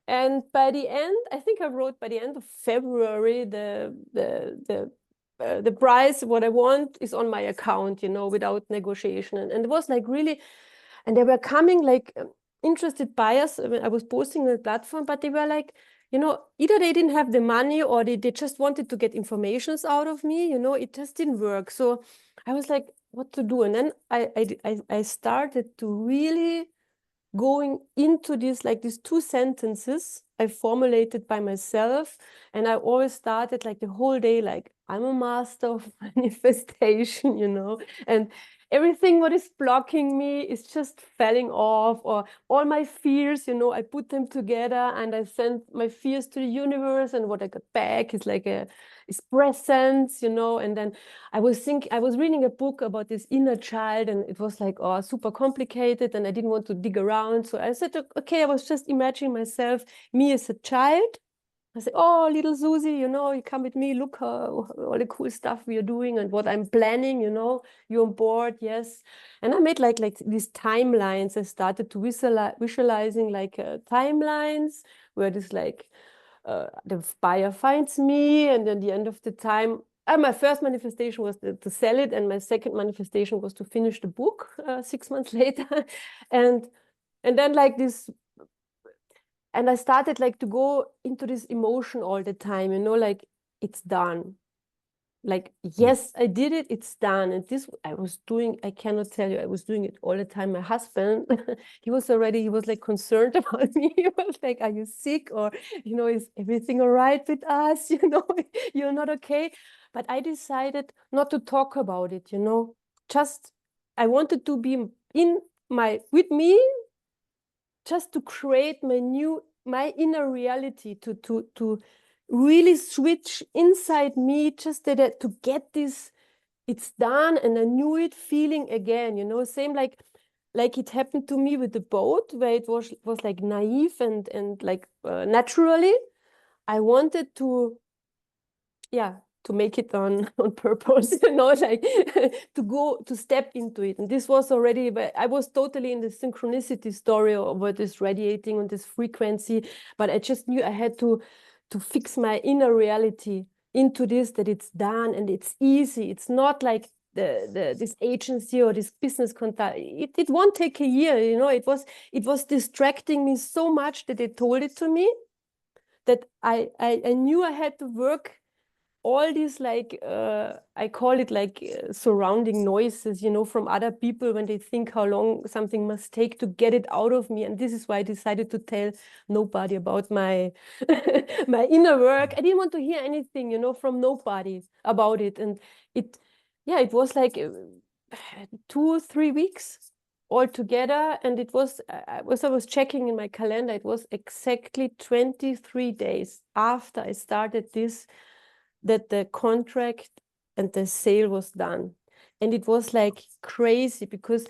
And by the end, I think I wrote by the end of February, the price, what I want is on my account, without negotiation. And it was like really, and they were coming like interested buyers. I mean, I was posting on the platform, but they were like, either they didn't have the money, or they just wanted to get informations out of me, it just didn't work. So I was like, what to do? And then I started to really going into this, like these 2 sentences I formulated by myself. And I always started like the whole day, like, I'm a master of manifestation, and everything what is blocking me is just falling off, or all my fears, I put them together and I sent my fears to the universe, and what I got back is like is presence, and then I was reading a book about this inner child, and it was like, super complicated, and I didn't want to dig around. So I said, okay, I was just imagining myself, me as a child, I say, oh, little Susie, you know, you come with me, look all the cool stuff we are doing and what I'm planning, you know, you're on board, yes. And I made like these timelines. I started to visualizing like timelines where this like the buyer finds me, and then the end of the time, my first manifestation was to sell it, and my second manifestation was to finish the book 6 months later. and then like this, and I started like to go into this emotion all the time, you know, like it's done. Like, yes, I did it, it's done. And this I was doing, I cannot tell you, I was doing it all the time. My husband, he was like concerned about me. He was like, are you sick? Or, you know, is everything all right with us? You know, you're not okay. But I decided not to talk about it, you know, just I wanted to be with me, just to create my inner reality, to really switch inside me, just to get this, it's done, and I knew it feeling again, you know, same like it happened to me with the boat, where it was like naive and like naturally. I wanted to, yeah, to make it on purpose, you know, like to step into it. And this was already, but I was totally in the synchronicity story over this radiating on this frequency, but I just knew I had to fix my inner reality into this, that it's done and it's easy. It's not like this agency or this business contact. It won't take a year, you know. It was distracting me so much that they told it to me, that I knew I had to work all these like I call it like surrounding noises, you know, from other people when they think how long something must take to get it out of me. And this is why I decided to tell nobody about my my inner work. I didn't want to hear anything, you know, from nobody about it. And it, yeah, it was like 2 3 weeks all together. And it was, I was checking in my calendar, it was exactly 23 days after I started this, that the contract and the sale was done. And it was like crazy, because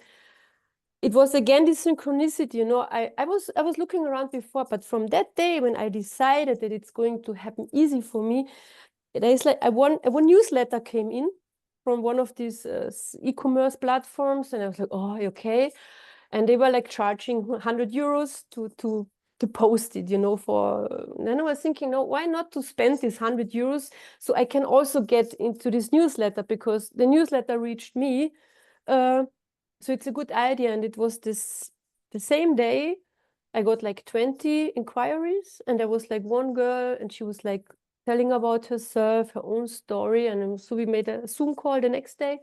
it was again this synchronicity, you know. I was looking around before, but from that day when I decided that it's going to happen easy for me, there's like one newsletter came in from one of these e-commerce platforms, and I was like, oh, okay. And they were like charging 100 euros to post it, you know, for, and then I was thinking, no, why not to spend this 100 euros so I can also get into this newsletter, because the newsletter reached me. So it's a good idea. And it was the same day I got like 20 inquiries, and there was like one girl, and she was like telling about herself, her own story. And so we made a Zoom call the next day.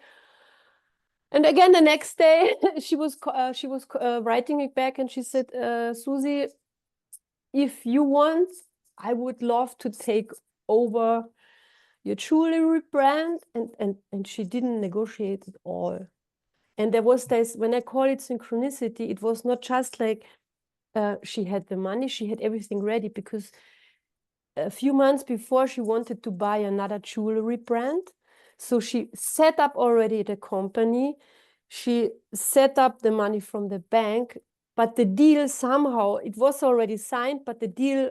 And again, the next day, she was writing it back, and she said, Susie, if you want, I would love to take over your jewelry brand. And she didn't negotiate at all. And there was this, when I call it synchronicity, it was not just like she had the money, she had everything ready, because a few months before she wanted to buy another jewelry brand. So she set up already the company. She set up the money from the bank, but the deal somehow, it was already signed, but the deal,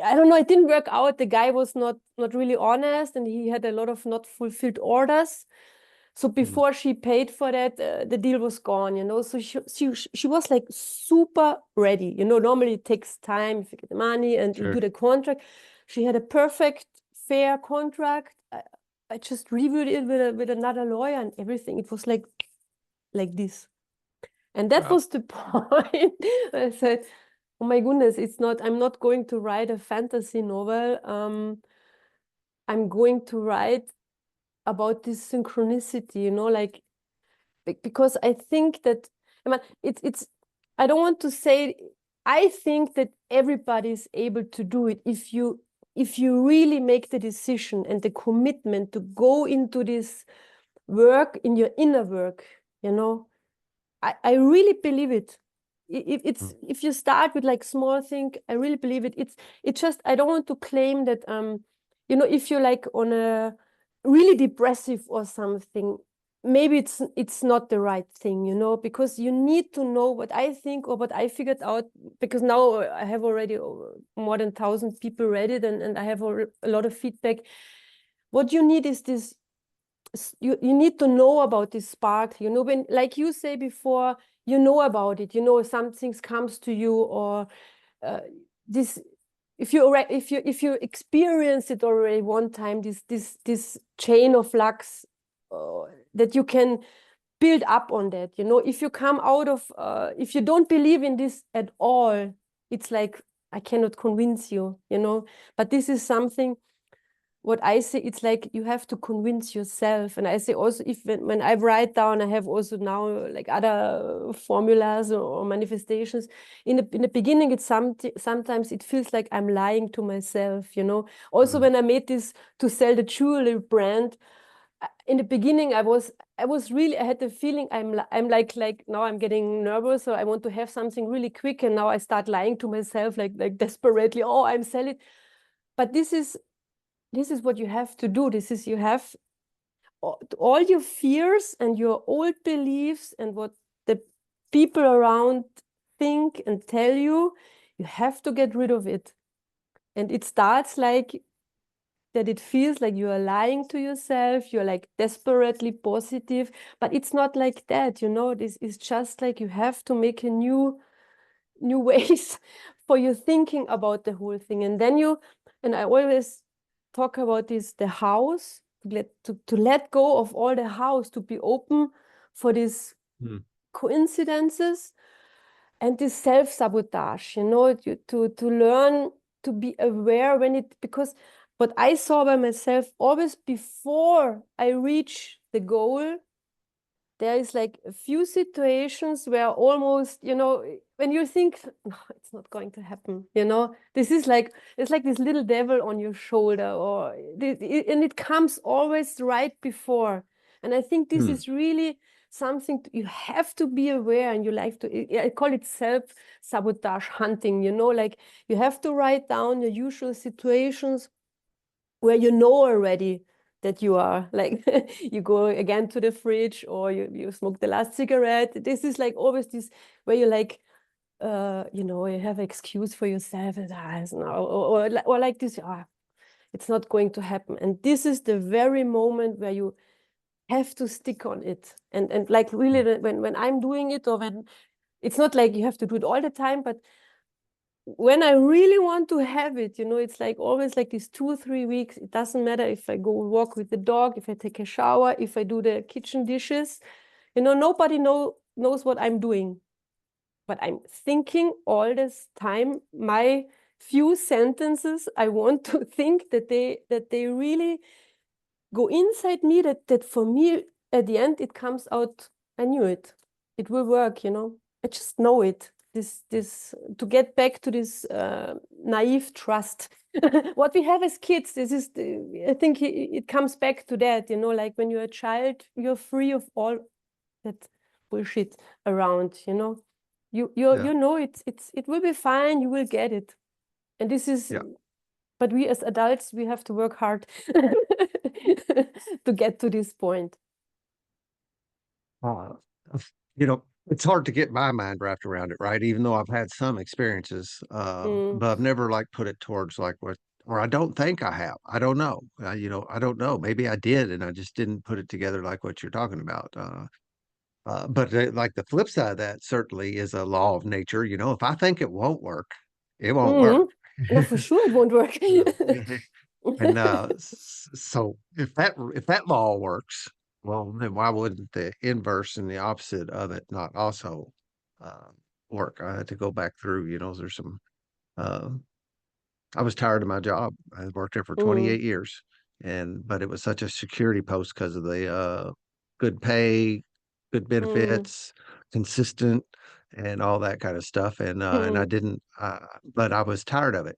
I don't know, it didn't work out. The guy was not really honest, and he had a lot of not fulfilled orders. So before she paid for that, the deal was gone, you know. So she was like super ready. You know, normally it takes time if you get the money and you do the contract. She had a perfect, fair contract. I just reviewed it with another lawyer and everything. It was like this. And that was the point. I said, oh my goodness, I'm not going to write a fantasy novel. I'm going to write about this synchronicity, you know, like, because I think that, I mean, it's I don't want to say, I think that everybody is able to do it if you really make the decision and the commitment to go into this work, in your inner work, you know. I really believe it. If you start with like small thing, I really believe it. It's just, I don't want to claim that you know, if you're like on a really depressive or something, maybe it's not the right thing, you know, because you need to know what I think or what I figured out, because now I have already more than 1,000 people read it, and I have a lot of feedback. What you need is this, you need to know about this spark, you know, when, like you say before, you know about it, you know, something comes to you, or this, if you experience it already one time, this chain of flux, that you can build up on that, you know. If you come out of, if you don't believe in this at all, it's like, I cannot convince you, you know. But this is something, what I say, it's like you have to convince yourself. And I say also, if when I write down, I have also now like other formulas or manifestations. In the beginning, it's sometimes it feels like I'm lying to myself, you know. Also, when I made this to sell the jewelry brand, in the beginning, I was really, I had the feeling I'm like now I'm getting nervous, so I want to have something really quick, and now I start lying to myself like desperately. Oh, I'm selling. But this is what you have to do. This is, you have all your fears and your old beliefs and what the people around think and tell you. You have to get rid of it. And it starts like that, it feels like you are lying to yourself, you're like desperately positive, but it's not like that, you know. This is just like you have to make a new ways for you thinking about the whole thing. And then and I always talk about this, the house, to let go of all the house, to be open for these coincidences and this self-sabotage, you know, to learn to be aware when it, because what I saw by myself, always before I reach the goal, there is like a few situations where almost, you know, when you think, no, it's not going to happen, you know, this is like, it's like this little devil on your shoulder, or and it comes always right before. And I think this is really something you have to be aware, and you like to, I call it self-sabotage hunting, you know, like you have to write down your usual situations where you know already that you are like, you go again to the fridge, or you smoke the last cigarette. This is like always this where you like, you know, you have an excuse for yourself, and or like this, it's not going to happen. And this is the very moment where you have to stick on it. And like really, when I'm doing it, or when it's not like you have to do it all the time, but when I really want to have it, you know, it's like always like these 2 or 3 weeks. It doesn't matter if I go walk with the dog, if I take a shower, if I do the kitchen dishes, you know, nobody knows what I'm doing. But I'm thinking all this time, my few sentences, I want to think that they really go inside me, that for me, at the end, it comes out, I knew it. It will work, you know. I just know it. This to get back to this naive trust. What we have as kids, this is I think it comes back to that, you know, like when you're a child, you're free of all that bullshit around, you know. You know it will be fine, you will get it. And this is, but we as adults, we have to work hard to get to this point. Uh, you know, it's hard to get my mind wrapped around it, right? Even though I've had some experiences, but I've never like put it towards like what, or I don't think I have. I don't know. You know, I don't know. Maybe I did, and I just didn't put it together like what you're talking about. But like the flip side of that certainly is a law of nature. You know, if I think it won't work, it won't work. No, for sure it won't work. And so if that law works, well, then why wouldn't the inverse and the opposite of it not also uh, work? I had to go back through. You know, there's some. Uh, I was tired of my job. I worked there for 28 years, but it was such a security post because of the good pay, good benefits, consistent, and all that kind of stuff. And I didn't, but I was tired of it,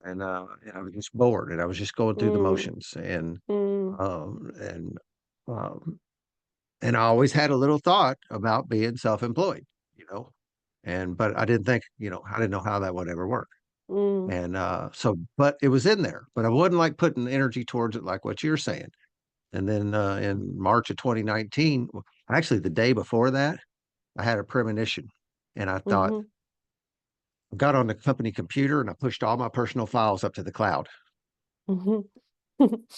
and I was just bored, and I was just going through the motions, um, and um, and I always had a little thought about being self-employed, you know, but I didn't think, you know, I didn't know how that would ever work. And so, but it was in there, but I wasn't like putting energy towards it like what you're saying. And then in March of 2019, actually the day before that, I had a premonition, and I thought, Mm-hmm. I got on the company computer and I pushed all my personal files up to the cloud. Mm-hmm.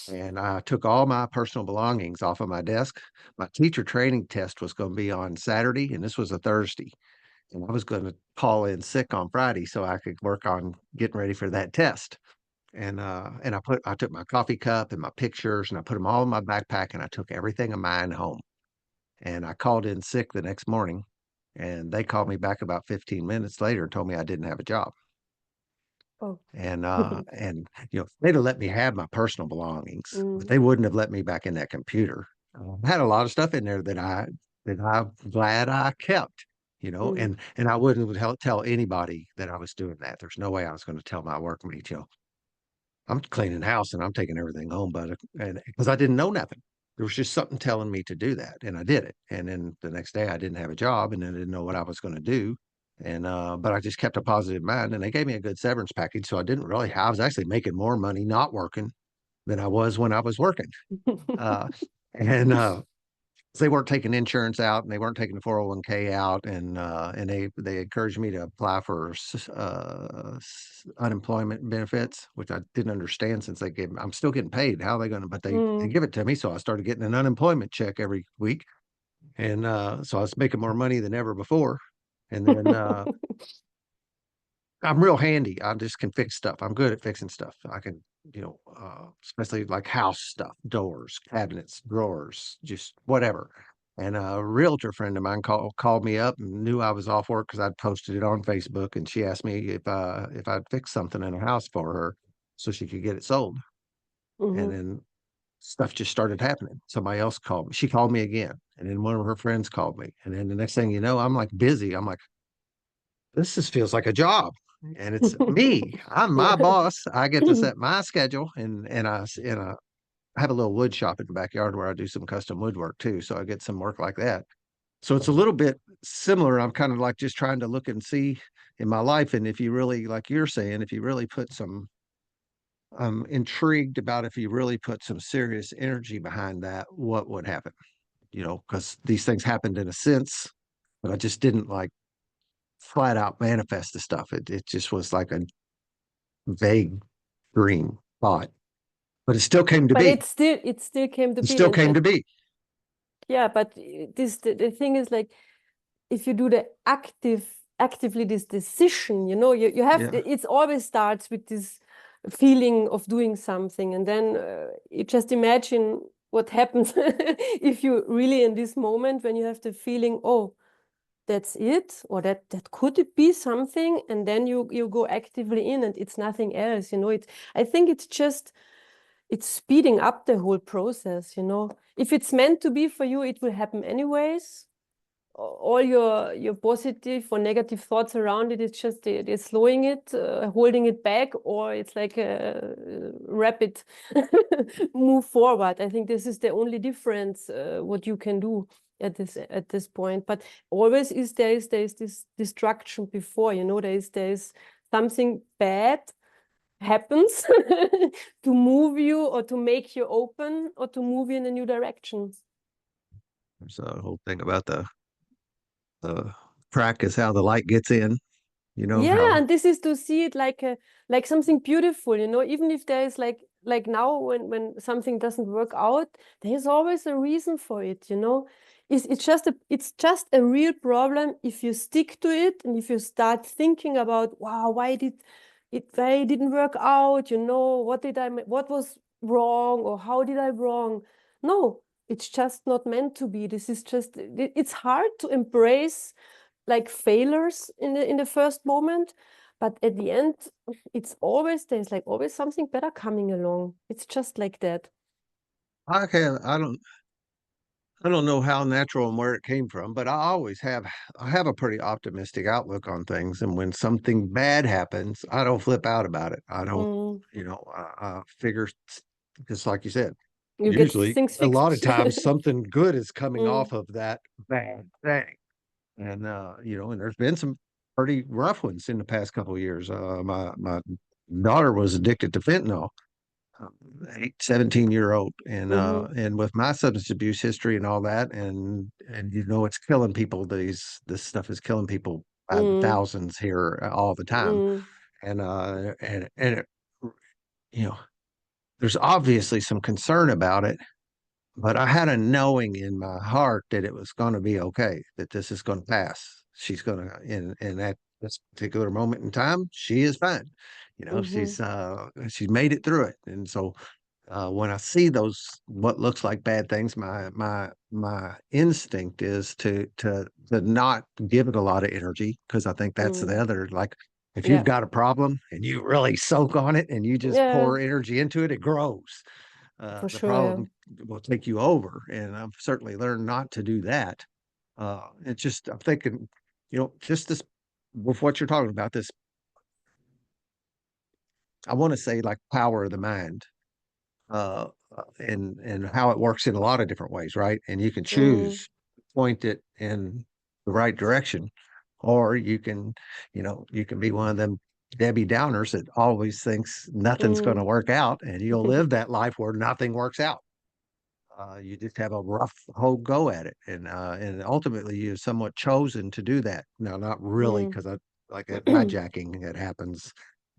And I took all my personal belongings off of my desk. My teacher training test was going to be on Saturday, and this was a Thursday. And I was going to call in sick on Friday so I could work on getting ready for that test. And I took my coffee cup and my pictures and I put them all in my backpack and I took everything of mine home. And I called in sick the next morning, and they called me back about 15 minutes later and told me I didn't have a job. Oh. And they'd have let me have my personal belongings, but Mm, they wouldn't have let me back in that computer. I had a lot of stuff in there that I'm glad I kept, mm, and I wouldn't tell anybody that I was doing that. There's no way I was going to tell my workmates, I'm cleaning house and I'm taking everything home, but and because I didn't know nothing. There was just something telling me to do that, and I did it. And then the next day I didn't have a job and I didn't know what I was going to do. And but I just kept a positive mind, and they gave me a good severance package. So I was actually making more money not working than I was when I was working. Uh and they weren't taking insurance out and they weren't taking the 401k out, and they encouraged me to apply for unemployment benefits, which I didn't understand since I'm still getting paid. How are they going to, but they mm. give it to me. So I started getting an unemployment check every week. And so I was making more money than ever before. And then I'm real handy. I just can fix stuff. I'm good at fixing stuff. I can, especially like house stuff, doors, cabinets, drawers, just whatever. And a realtor friend of mine called me up and knew I was off work because I'd posted it on Facebook, and she asked me if I'd fix something in a house for her so she could get it sold. And Mhm. then stuff just started happening. Somebody else called me. She called me again, and then one of her friends called me. And then the next thing you know, I'm like busy. I'm like, this just feels like a job, and it's me. I'm my Yeah. boss. I get to set my schedule, and I have a little wood shop in the backyard where I do some custom woodwork too, so I get some work like that. So it's a little bit similar. I'm kind of like just trying to look and see in my life, and if you really, like you're saying, if you really put some I'm intrigued about if you really put some serious energy behind that, what would happen? Because these things happened in a sense, but I just didn't like flat out manifest the stuff. It just was like a vague dream thought, but it still came to But be. it still came to It be, still and came to be. yeah, but the thing is, like, if you do the actively this decision, you have, Yeah. it always starts with this feeling of doing something, and then you just imagine what happens if you really in this moment when you have the feeling, oh, that's it, or that could it be something, and then you go actively in and it's nothing else, it's, I think it's speeding up the whole process. If it's meant to be for you, it will happen anyways. All your positive or negative thoughts around it, it's just they're slowing it, holding it back, or it's like a rapid move forward. I think this is the only difference what you can do at this point. But always there is this destruction before, there is something bad happens to move you or to make you open or to move you in a new direction. There's a whole thing about the crack is how the light gets in, Yeah, how, and this is to see it like something beautiful, even if there is like now when something doesn't work out, there's always a reason for it. It's just a real problem if you stick to it and if you start thinking about, wow, why it didn't work out, what was wrong, or how did I wrong? No, it's just not meant to be. It's hard to embrace like failures in the first moment, but at the end there's like always something better coming along. It's just like that. I can I don't know how natural and where it came from, but I have a pretty optimistic outlook on things. And when something bad happens, I don't flip out about it. I don't, Mm, I figure, just like you said, you get usually things a lot of fixed. times something good is coming Mm, off of that bad thing. And, and there's been some pretty rough ones in the past couple of years. My daughter was addicted to fentanyl, 17-year-old, Mm-hmm. and with my substance abuse history and all that, and it's killing people. This stuff is killing people by the Mm, thousands here all the time, mm, and it, you know, there's obviously some concern about it, but I had a knowing in my heart that it was going to be okay, that this is going to pass. She's going to, in at this particular moment in time, she is fine. mm-hmm, She's made it through it, and so when I see those what looks like bad things, my instinct is to not give it a lot of energy, because I think that's mm. the other, like, if you've Yeah, got a problem and you really soak on it and you just yeah, pour energy into it, it grows. for The sure. Yeah. problem will take you over, and I've certainly learned not to do that. It's just I'm thinking, just this with what you're talking about, this I want to say like power of the mind, and how it works in a lot of different ways, right? And you can Mm, choose to point it in the right direction, or you can be one of them Debbie Downers that always thinks nothing's going to mm. work out, and you'll live that life where nothing works out. You just have a rough whole go at it, and ultimately you've somewhat chosen to do that. Now, not really, Mm. because I like that hijacking that happens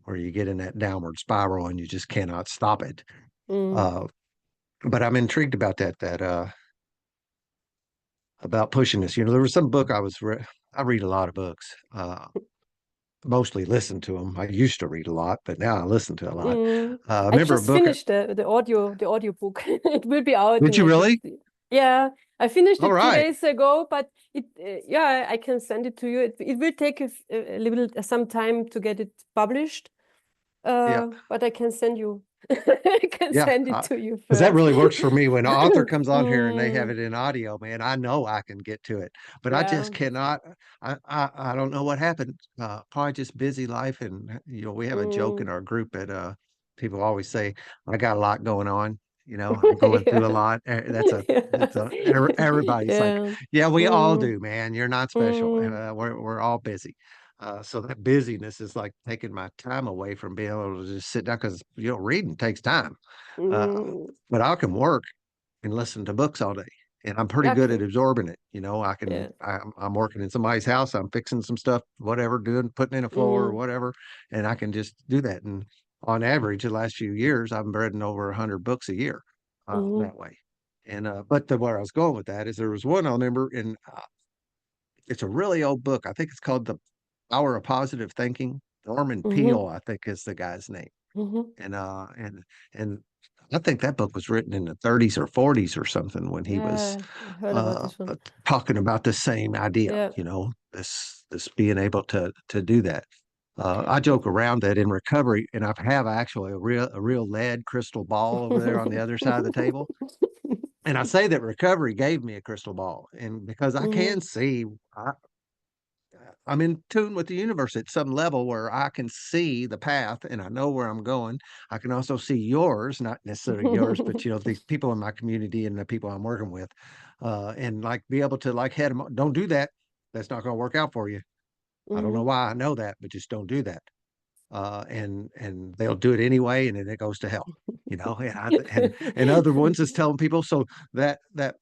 where you get in that downward spiral and you just cannot stop it. Mm. Uh, but I'm intrigued about that about pushing this. There was some book I read a lot of books, mostly listen to them. I used to read a lot, but now I listen to a lot. Mm. I I remember a just book. finished the audio book. It will be out Did in you like really? yeah. I finished All it two right. days ago, but yeah, I can send it to you. It will take a little some time to get it published. Yeah. But I can send you. I can Yeah. send it to you Because that first. really works for me. When an author comes on here and they have Mm, it in audio, man, I know I can get to it, but I yeah. just cannot. I don't know what happened. Probably just busy life, and we have a joke in Mm. our group that people always say, "I got a lot going on." I'm going through a Yeah. lot. Everybody's like, Yeah. "Yeah, we all Mm, do, man. You're not special. mm, We're all busy." So that busyness is like taking my time away from being able to just sit down, because reading takes time. Uh, mm. but I can work and listen to books all day, and I'm pretty good at Okay. absorbing it. Yeah. I'm working in somebody's house, I'm fixing some stuff, whatever, putting in a floor or Mm, whatever, and I can just do that. And on average, the last few years, I've read over 100 books a year, mm, that way. And but where I was going with that is there was one I remember, and it's a really old book. I think it's called The Power of Positive Thinking. Norman mm-hmm, Peale, I think, is the guy's name. mm-hmm. And I think that book was written in the 30s or 40s or something, when he was Yeah, I heard about uh, this one. talking about the same idea. Yeah. This being able to do that. I Yeah. joke around that in recovery, and I have actually a real lead crystal ball over there on the other side of the table. And I say that recovery gave me a crystal ball, and because I Mm-hmm. can see, I'm in tune with the universe at some level where I can see the path and I know where I'm going. I can also see yours, not necessarily yours, but these people in my community and the people I'm working with, and like be able to like head them. Don't do that. That's not going to work out for you. I don't know Mm-hmm. why I know that, but just don't do that. And they'll do it anyway, and then it goes to hell. And other ones is telling people, so that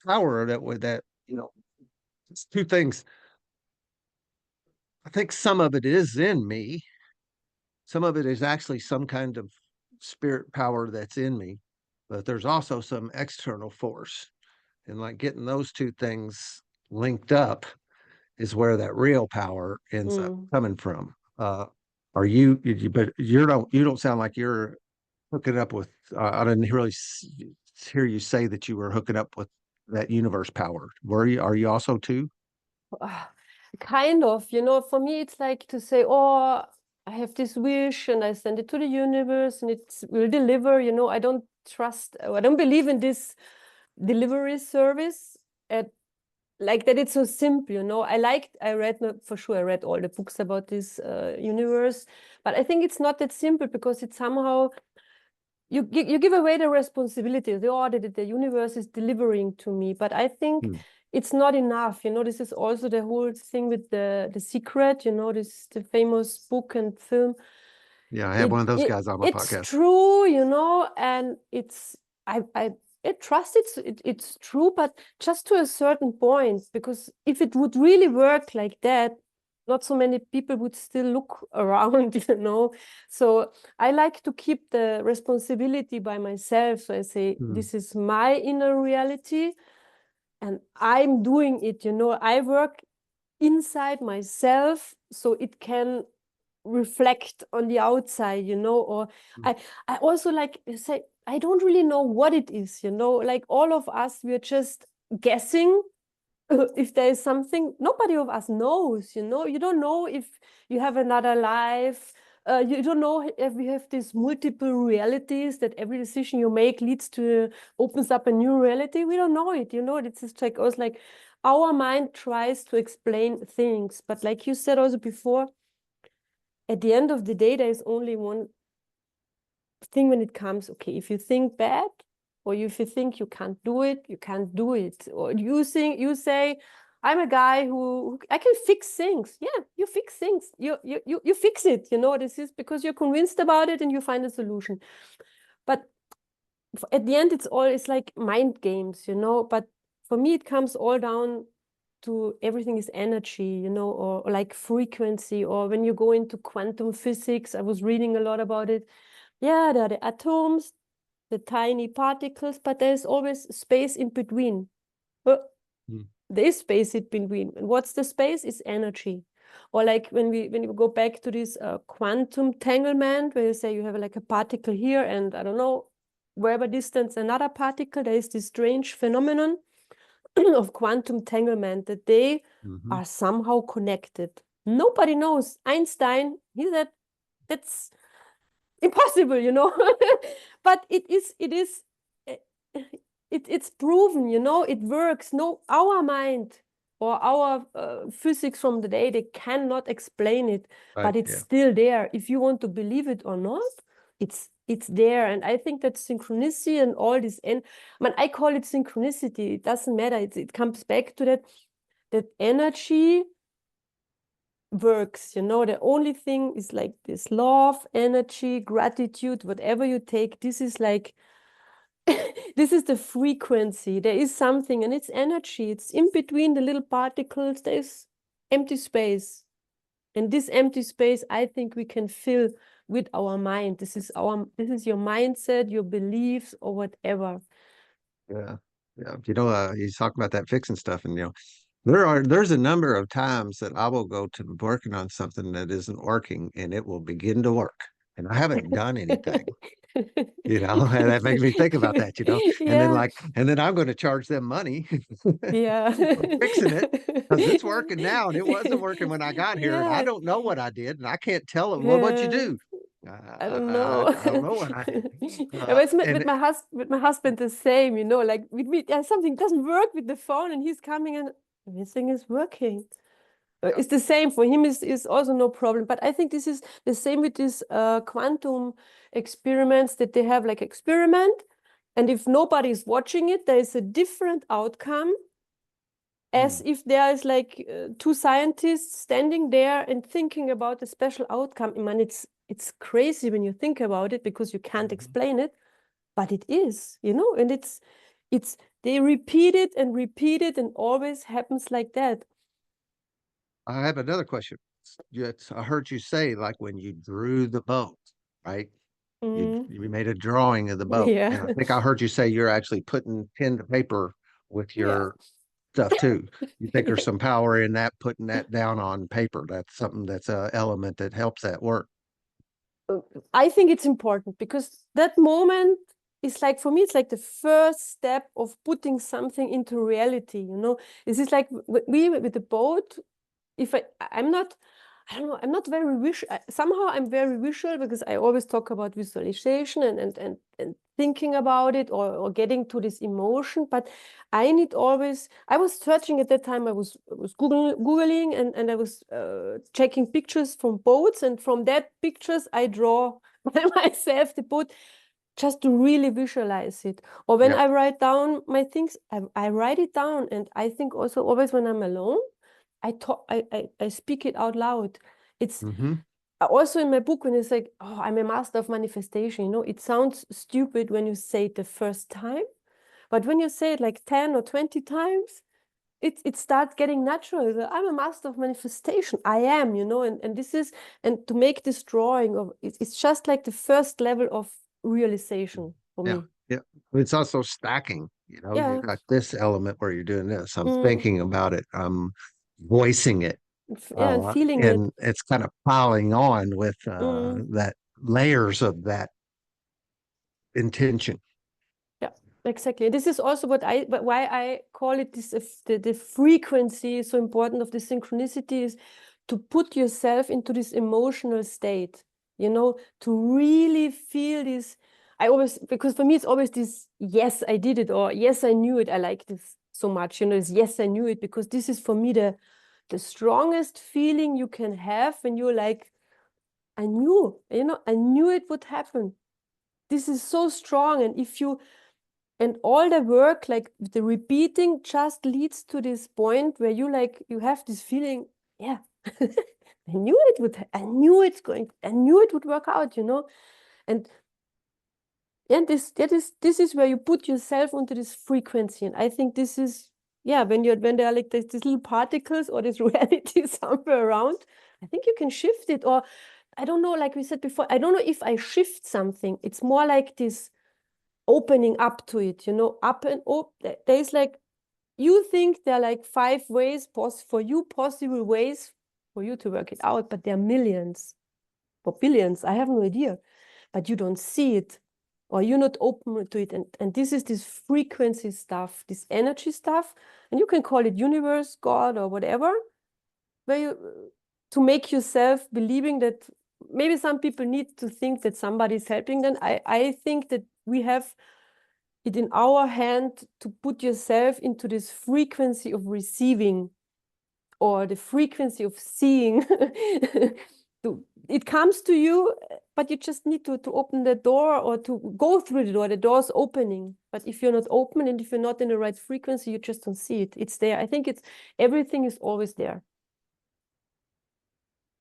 power it's two things. I think some of it is in me. Some of it is actually some kind of spirit power that's in me, but there's also some external force. And like getting those two things linked up is where that real power ends up Mm. coming from. Are but you don't sound like you're hooking up with, I didn't really hear you say that you were hooking up with that universe power. Are you also too? Ah, kind of, for me, it's like to say, oh, I have this wish and I send it to the universe and it will deliver. I don't trust, I don't believe in this delivery service at like that. It's so simple, I read, for sure, I read all the books about this universe, but I think it's not that simple because it's somehow you give away the responsibility. The universe is delivering to me, but I think Hmm. it's not enough. This is also the whole thing with the secret. This the famous book and film. Yeah, I have one of those guys on my it's podcast. true, and I trust it's true, but just to a certain point, because if it would really work like that, not so many people would still look around, So I like to keep the responsibility by myself. So I say, this is my inner reality, and I'm doing it, I work inside myself so it can reflect on the outside, or I also like say, I don't really know what it is, like all of us, we're just guessing if there is something. Nobody of us knows, you don't know if you have another life. You don't know if we have these multiple realities, that every decision you make leads to, opens up a new reality. We don't know it, it's just like us, like our mind tries to explain things, but like you said also before, at the end of the day, there is only one thing when it comes, okay, if you think bad, or if you think you can't do it, you can't do it. Or you say, I'm a guy who I can fix things. Yeah, you fix things. You fix it. This is because you're convinced about it and you find a solution. But at the end, it's like mind games, But for me, it comes all down to everything is energy, or like frequency, or when you go into quantum physics, I was reading a lot about it. Yeah, there are the atoms, the tiny particles, but there's always space in between. There is space in between. And what's the space? It's energy. Or like when you go back to this quantum entanglement, where you say you have like a particle here, and I don't know, wherever distance another particle, there is this strange phenomenon of quantum entanglement, that they are somehow connected. Nobody knows. Einstein, he said that's impossible, but it's proven, it works. No, our mind or our physics from the day, they cannot explain it, but it's still there. If you want to believe it or not, it's there. And I think that synchronicity and all this, and I call it synchronicity. It doesn't matter. It comes back to that energy works, the only thing is like this love, energy, gratitude, whatever you take, this is like this is the frequency. There is something, and it's energy. It's in between the little particles. There's empty space, and this empty space, I think we can fill with our mind. This is your mindset, your beliefs, or whatever. Yeah. You talk about that fixing stuff, and there's a number of times that I will go to working on something that isn't working, and it will begin to work, and I haven't done anything. And that makes me think about that, Yeah. and then I'm going to charge them money Yeah. for fixing it, because it's working now, and it wasn't working when I got here, and I Yeah. don't know what I did, and I can't tell them, well, what'd you do? I don't know. I don't know what I did. Yeah, but with my husband the same, like with me, something doesn't work with the phone, and he's coming and everything is working. It's the same for him. Is also no problem. But I think this is the same with these quantum experiments, that they have like experiment, and if nobody is watching it, there is a different outcome, as if there is like two scientists standing there and thinking about a special outcome. I mean, it's crazy when you think about it, because you can't explain it, but it is, and it's they repeat it, and always happens like that. I have another question. I heard you say, like, when you drew the boat, right? You made a drawing of the boat, Yeah. and I think I heard you say you're actually putting pen to paper with Yeah. your stuff too. You think there's some power in that, putting that down on paper? That's something, that's a element that helps that work. I think it's important, because that moment is like, for me, it's like the first step of putting something into reality. This is like we with the boat. If I'm not, I don't know, I'm not very visual. Somehow I'm very visual, because I always talk about visualization and thinking about it, or getting to this emotion. But I was searching at that time, I was Googling, and I was checking pictures from boats, and from that pictures I draw by myself the boat, just to really visualize it. Or when I write down my things, I write it down. And I think also always when I'm alone, I speak it out loud. It's also in my book, when it's like, oh, I'm a master of manifestation, you know, it sounds stupid when you say it the first time, but when you say it like 10 or 20 times, it starts getting natural. I'm a master of manifestation. I am, you know, and this is, and to make this drawing of it's just like the first level of realization for Yeah. me. Yeah. It's also stacking, you know, you Yeah. got this element where you're doing this. I'm Mm, thinking about it. I'm voicing it. yeah, and feeling it. And it's kind of piling on with Mm. that layers of that intention. Yeah, exactly. This is also but why I call it this, the frequency is so important of the synchronicity is to put yourself into this emotional state, you know, to really feel this. I always, because for me, it's always this, yes, I did it, or yes, I knew it. I like this so much, you know, it's yes, I knew it, because this is for me the strongest feeling you can have when you're like, I knew, you know, I knew it would happen. This is so strong. And if you, and all the work, like the repeating, just leads to this point where you like, you have this feeling, yeah, I knew it would, I knew it would work out, you know. And this is where you put yourself into this frequency. And I think this is, yeah, when there are like these little particles or this reality somewhere around, I think you can shift it. Or I don't know, like we said before, I don't know if I shift something. It's more like this opening up to it, you know, up and up. There's like, you think there are like 5 ways for you, possible ways for you to work it out, but there are millions or billions. I have no idea, but you don't see it, or you're not open to it. And this is this frequency stuff, this energy stuff, and you can call it universe, God, or whatever, where you, to make yourself believing that maybe some people need to think that somebody's helping them. I think that we have it in our hand to put yourself into this frequency of receiving, or the frequency of seeing. It comes to you, but you just need to open the door, or to go through the door. The door's opening. But if you're not open, and if you're not in the right frequency, you just don't see it. It's there. I think it's, everything is always there.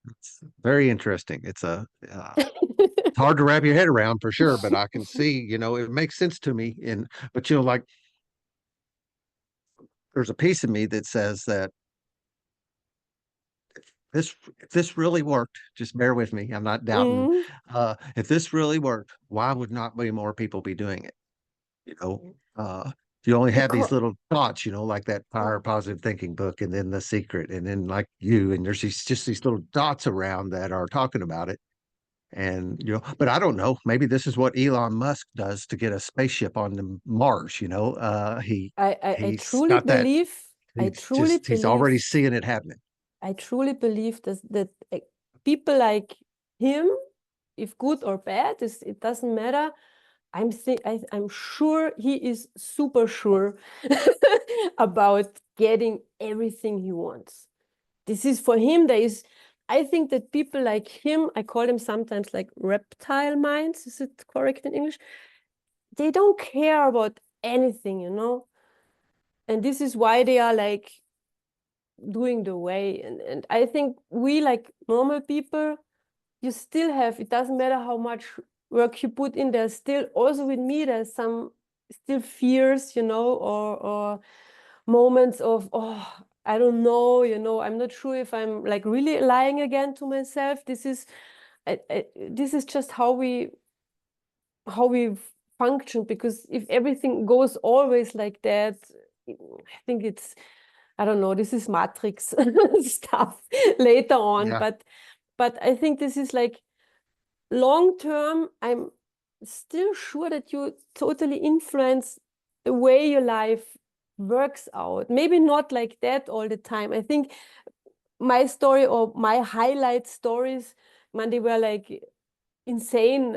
It's very interesting. It's hard to wrap your head around for sure, but I can see, you know, it makes sense to me. But you know, like there's a piece of me that says that if this really worked, just bear with me. I'm not doubting. Mm. If this really worked, why would not be more people be doing it? You know, you only have these Because little thoughts, you know, like that Power of Positive Thinking book, and then The Secret, and then like you, and there's just these little dots around that are talking about it. And you know, but I don't know. Maybe this is what Elon Musk does to get a spaceship on the Mars. You know, I he's truly got that. believe, I truly He's believe, already seeing it happening. I truly believe that people like him, if good or bad, it doesn't matter. I'm sure he is super sure about getting everything he wants. This is for him. I think that people like him, I call them sometimes like reptile minds. Is it correct in English? They don't care about anything, you know? And this is why they are like doing the way. And I think we, like normal people, you still have, it doesn't matter how much work you put in, there's still, also with me, there's some still fears, you know, or moments of, oh, I don't know, you know, I'm not sure if I'm like really lying again to myself. This is just how we function, because if everything goes always like that, I think it's, I don't know, this is matrix stuff later on, Yeah, but I think this is like long term. I'm still sure that you totally influence the way your life works out. Maybe not like that all the time. I think my story, or my highlight stories, man, they were like insane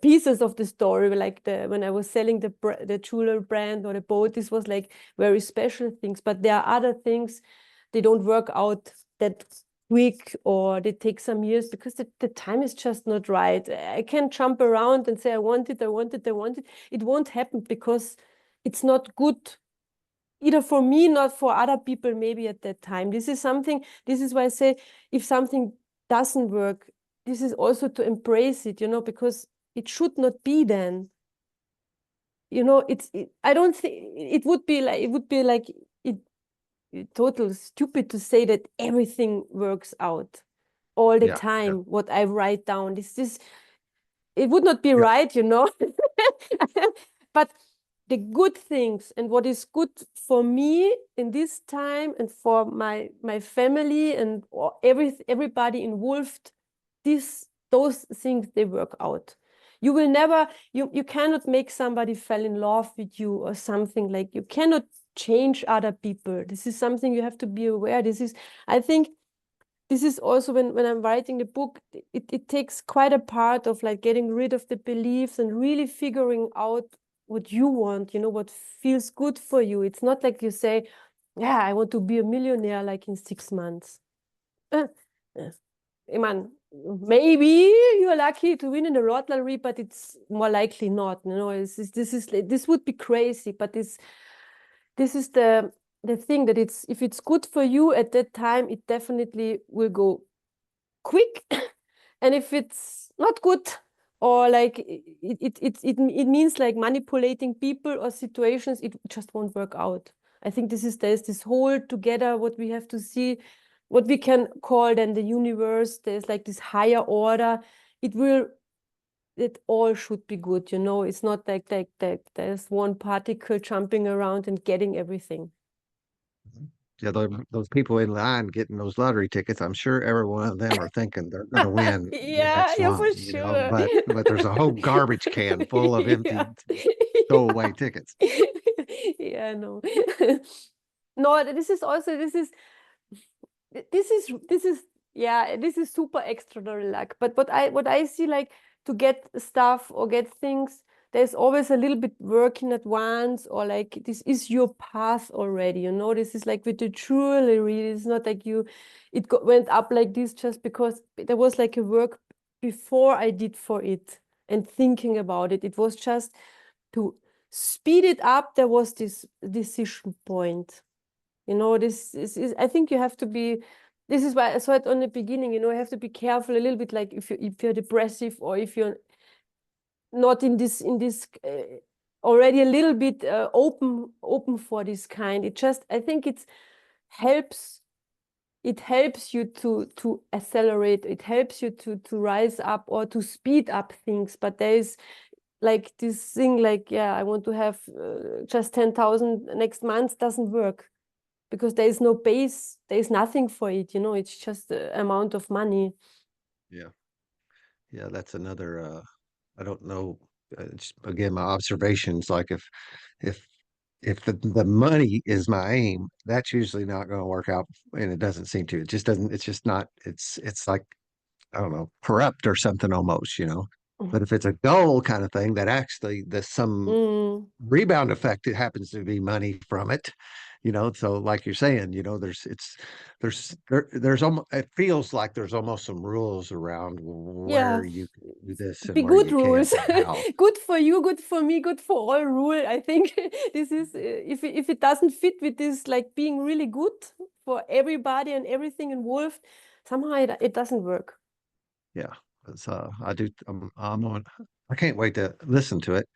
pieces of the story, like the when I was selling the jeweler brand or the boat. This was like very special things, but there are other things, they don't work out that quick, or they take some years, because the time is just not right. I can't jump around and say I want it, I want it, I want it. It won't happen, because it's not good either for me, not for other people maybe at that time. This is why I say, if something doesn't work, this is also to embrace it, because it should not be then. I don't think it would be like total stupid to say that everything works out all the time. What I write down, it would not be right, But the good things and what is good for me in this time and for my family and everybody involved, those things, they work out. You will never, you cannot make somebody fall in love with you or something. Like, you cannot change other people. This is something you have to be aware. I think this is also when I'm writing the book, it takes quite a part of like getting rid of the beliefs and really figuring out what you want, what feels good for you. It's not like you say, yeah, I want to be a millionaire like in 6 months. Man, maybe you're lucky to win in the lottery, but it's more likely not. This would be crazy, but this is the thing, that if it's good for you at that time, it definitely will go quick. And if it's not good, or like it means like manipulating people or situations, it just won't work out. I think there's this whole together, what we have to see, what we can call then the universe. There's like this higher order. It all should be good, It's not like there's one particle jumping around and getting everything. Yeah, those people in line getting those lottery tickets, I'm sure every one of them are thinking they're going to win the Yeah, next for one, sure. but there's a whole garbage can full of empty throwaway tickets. Yeah, no. No, this is super extraordinary luck. But what I see, like, to get stuff or get things, there's always a little bit work in advance, or like this is your path already. This is like with the jewelry. It's not like went up like this just because there was like a work before I did for it and thinking about it. It was just to speed it up. There was this decision point. This is, I think you have to be, this is why I saw it on the beginning, you have to be careful a little bit, like if you're depressive, or if you're not in this already a little bit open for this kind. I think helps it helps you to accelerate. It helps you to rise up or to speed up things. But there is like this thing, like, yeah, I want to have just 10,000 next month, doesn't work, because there is no base, there is nothing for it, it's just the amount of money. Yeah, that's another, I don't know, again, my observations, like if the money is my aim, that's usually not going to work out, and it doesn't seem to. It just doesn't. It's just not. It's like, I don't know, corrupt or something almost, But if it's a goal kind of thing, that actually there's some rebound effect. It happens to be money from it, So like you're saying, there's almost, it feels like there's almost some rules around Yeah, where you can do this and be where good you can't rules. and how. Good for you, good for me, good for all rule. I think this is if it doesn't fit with this, like being really good for everybody and everything involved, somehow it doesn't work. Yeah, it's I do. I'm on. I can't wait to listen to it,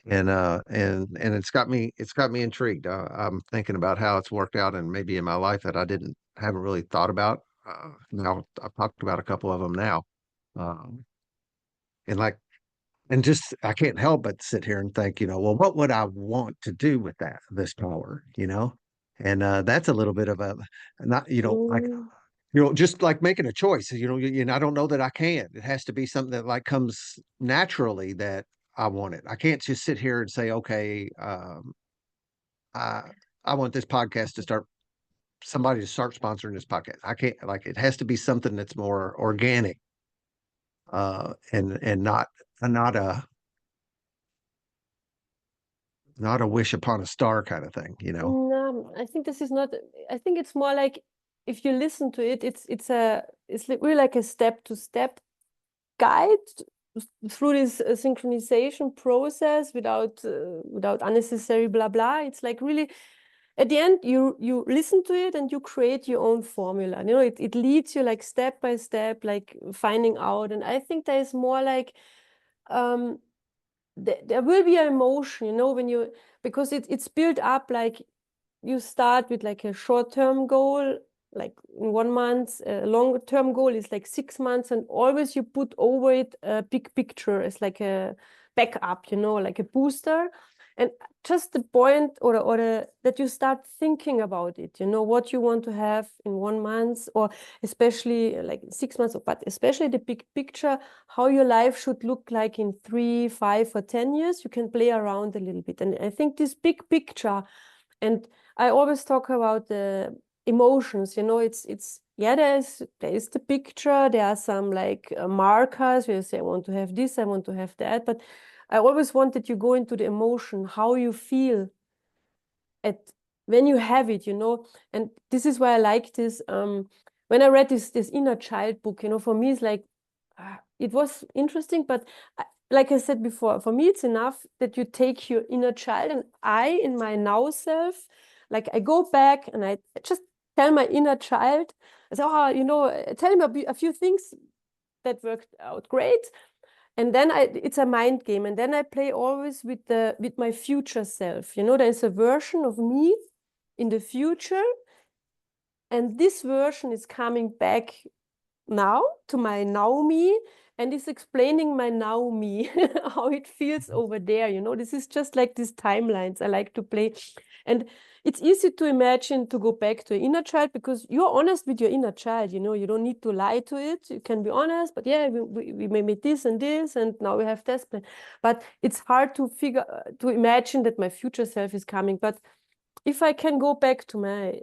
and it's got me intrigued. I'm thinking about how it's worked out, and maybe in my life that I haven't really thought about. Now I've talked about a couple of them now, um, and like, and just I can't help but sit here and think, well, what would I want to do with this power, And that's a little bit of a, not, like, just like making a choice, I don't know that I can. It has to be something that like comes naturally, that I want it. I can't just sit here and say, okay, I I want this podcast to start, somebody to start sponsoring this podcast. I can't, like, it has to be something that's more organic, and not a not a wish upon a star kind of thing, No, I think this is not. I think it's more like, if you listen to it, it's really like a step-to-step guide through this synchronization process without unnecessary blah blah. It's like really at the end, you listen to it and you create your own formula. You know, it leads you like step by step, like finding out. And I think there is more like there will be an emotion, you know, when you, because it's built up, like you start with like a short-term goal, like in 1 month. A long-term goal is like 6 months, and always you put over it a big picture as like a backup, you know, like a booster. And just the point, that you start thinking about it, you know, what you want to have in 1 month, or especially like 6 months, but especially the big picture, how your life should look like in 3, 5, or 10 years. You can play around a little bit. And I think this big picture, and I always talk about the emotions, you know, it's yeah, there is the picture, there are some like markers where you say, I want to have this, I want to have that, but I always wanted you go into the emotion, how you feel at when you have it, you know. And this is why I like this. When I read this inner child book, you know, for me it's like it was interesting, but like I said before, for me it's enough that you take your inner child, and I, in my now self, like I go back and I just tell my inner child, I say, oh, you know, tell him a few things that worked out great. And then it's a mind game. And then I play always with my future self. You know, there's a version of me in the future, and this version is coming back now to my now me, and is explaining my now me, how it feels over there. You know, this is just like these timelines I like to play. And it's easy to imagine to go back to your inner child, because you're honest with your inner child. You know, you don't need to lie to it. You can be honest, but yeah, we made this and this, and now we have this plan. But it's hard to imagine that my future self is coming. But if I can go back to my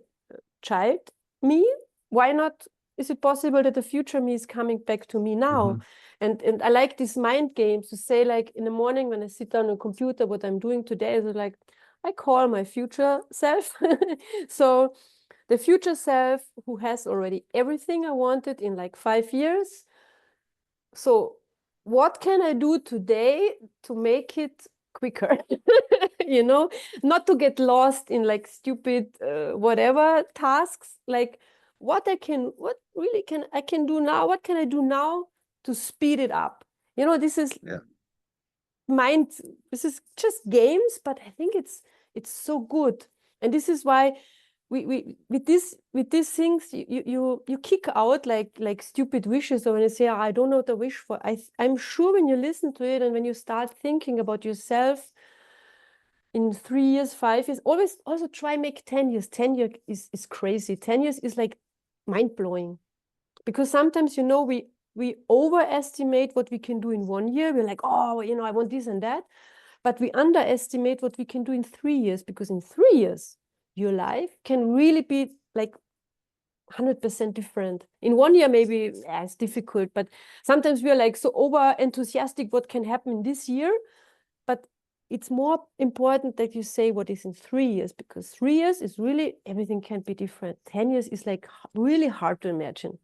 child me, why not? Is it possible that the future me is coming back to me now? And I like these mind games to say, like in the morning when I sit down on a computer, what I'm doing today is like, I call my future self. So the future self who has already everything I wanted in like 5 years. So what can I do today to make it quicker? You know, not to get lost in like stupid whatever tasks, like what really can I can do now? What can I do now to speed it up? You know, this is mind, this is just games, but I think it's so good. And this is why we with these things you kick out like stupid wishes. Or when you say, oh, I don't know what to wish for, I'm sure when you listen to it and when you start thinking about yourself in 3 years, 5 years, always also try make 10 years. 10 years is crazy. 10 years is like mind-blowing, because sometimes, you know, we overestimate what we can do in 1 year. We're like, oh, you know, I want this and that. But we underestimate what we can do in 3 years, because in 3 years, your life can really be like 100% different. In 1 year, maybe it's difficult, but sometimes we are like so over enthusiastic what can happen in this year. But it's more important that you say what is in 3 years, because 3 years is really, everything can be different. 10 years is like really hard to imagine.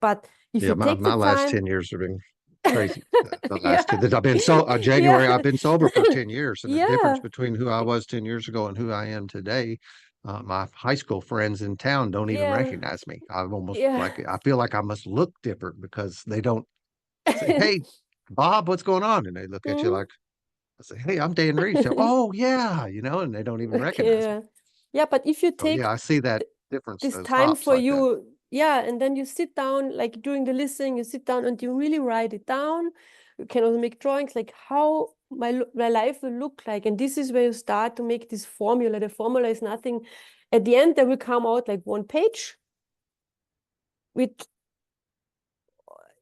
But if you take my the last time, 10 years have been crazy. The yeah, last 10 that I've been January, yeah, I've been sober for 10 years. And the difference yeah, between who I was 10 years ago and who I am today, my high school friends in town don't even yeah, recognize me. I'm almost yeah. like, I feel like I must look different because they don't say, hey, Bob, what's going on? And they look at you Mhm. like, I say, hey, I'm Dan Reeves. Say, oh, yeah, you know, and they don't even recognize me. Okay, yeah, but if you So, yeah, take I see that difference, this those time hops for like that. you, yeah, and then you sit down, like during the listening, you sit down and you really write it down. You can also make drawings, like how my life will look like. And this is where you start to make this formula. The formula is nothing. At the end, there will come out like 1 page with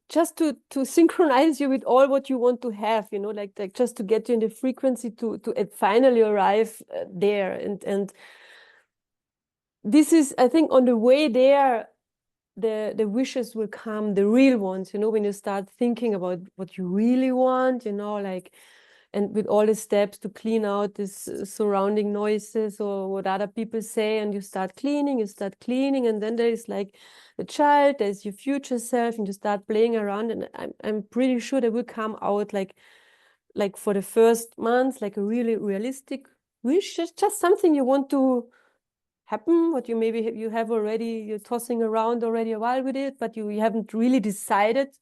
just to synchronize you with all what you want to have, you know, like just to get you in the frequency to finally arrive there. And this is, I think, on the way there, the wishes will come, the real ones, you know, when you start thinking about what you really want, you know, like, and with all the steps to clean out this surrounding noises or what other people say, and you start cleaning, and then there is like the child, there's your future self, and you start playing around, and I'm pretty sure they will come out like for the first months, like a really realistic wish, just something you want to happen, what you maybe you have already, you're tossing around already a while with it, but you haven't really decided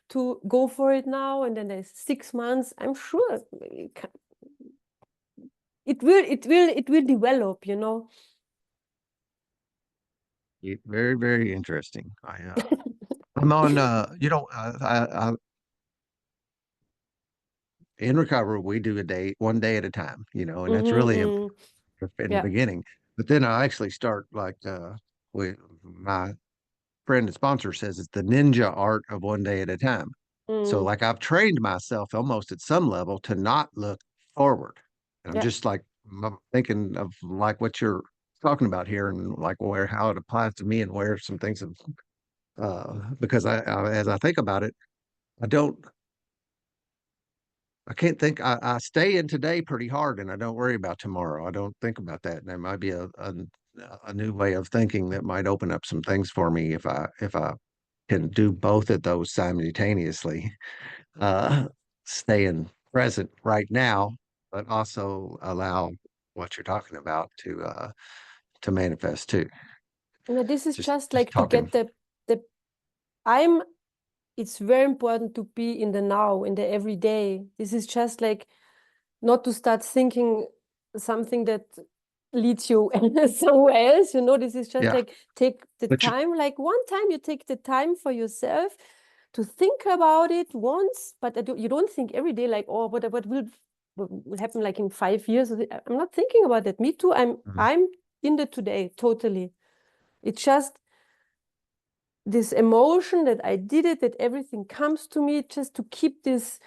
to go for it now. And then there's 6 months. I'm sure it will develop, you know. Very, very interesting. I'm on, in recovery, we do one day at a time, and that's really Mm-hmm. in the Yeah. beginning. But then I actually start like, with my friend and sponsor says it's the ninja art of one day at a time. So Mm. like I've trained myself almost at some level to not look forward. And I'm Yeah. just like thinking of like what you're talking about here and like how it applies to me and where some things have because as I think about it, I don't I can't think I stay in today pretty hard and I don't worry about tomorrow. I don't think about that. And there might be a new way of thinking that might open up some things for me if I can do both of those simultaneously. Uh staying present right now, but also allow what you're talking about to manifest too. No, this is just Just like to talking. get the I'm it's very important to be in the now, in the everyday. This is just like not to start thinking something that leads you somewhere else, you know. This is just Yeah. like take the But you time, like one time you take the time for yourself to think about it once, but you don't think every day like, oh, what will happen like in 5 years. I'm not thinking about that. Me too. Mhm. I'm in the today totally. It's just this emotion that I did it, that everything comes to me, just to keep this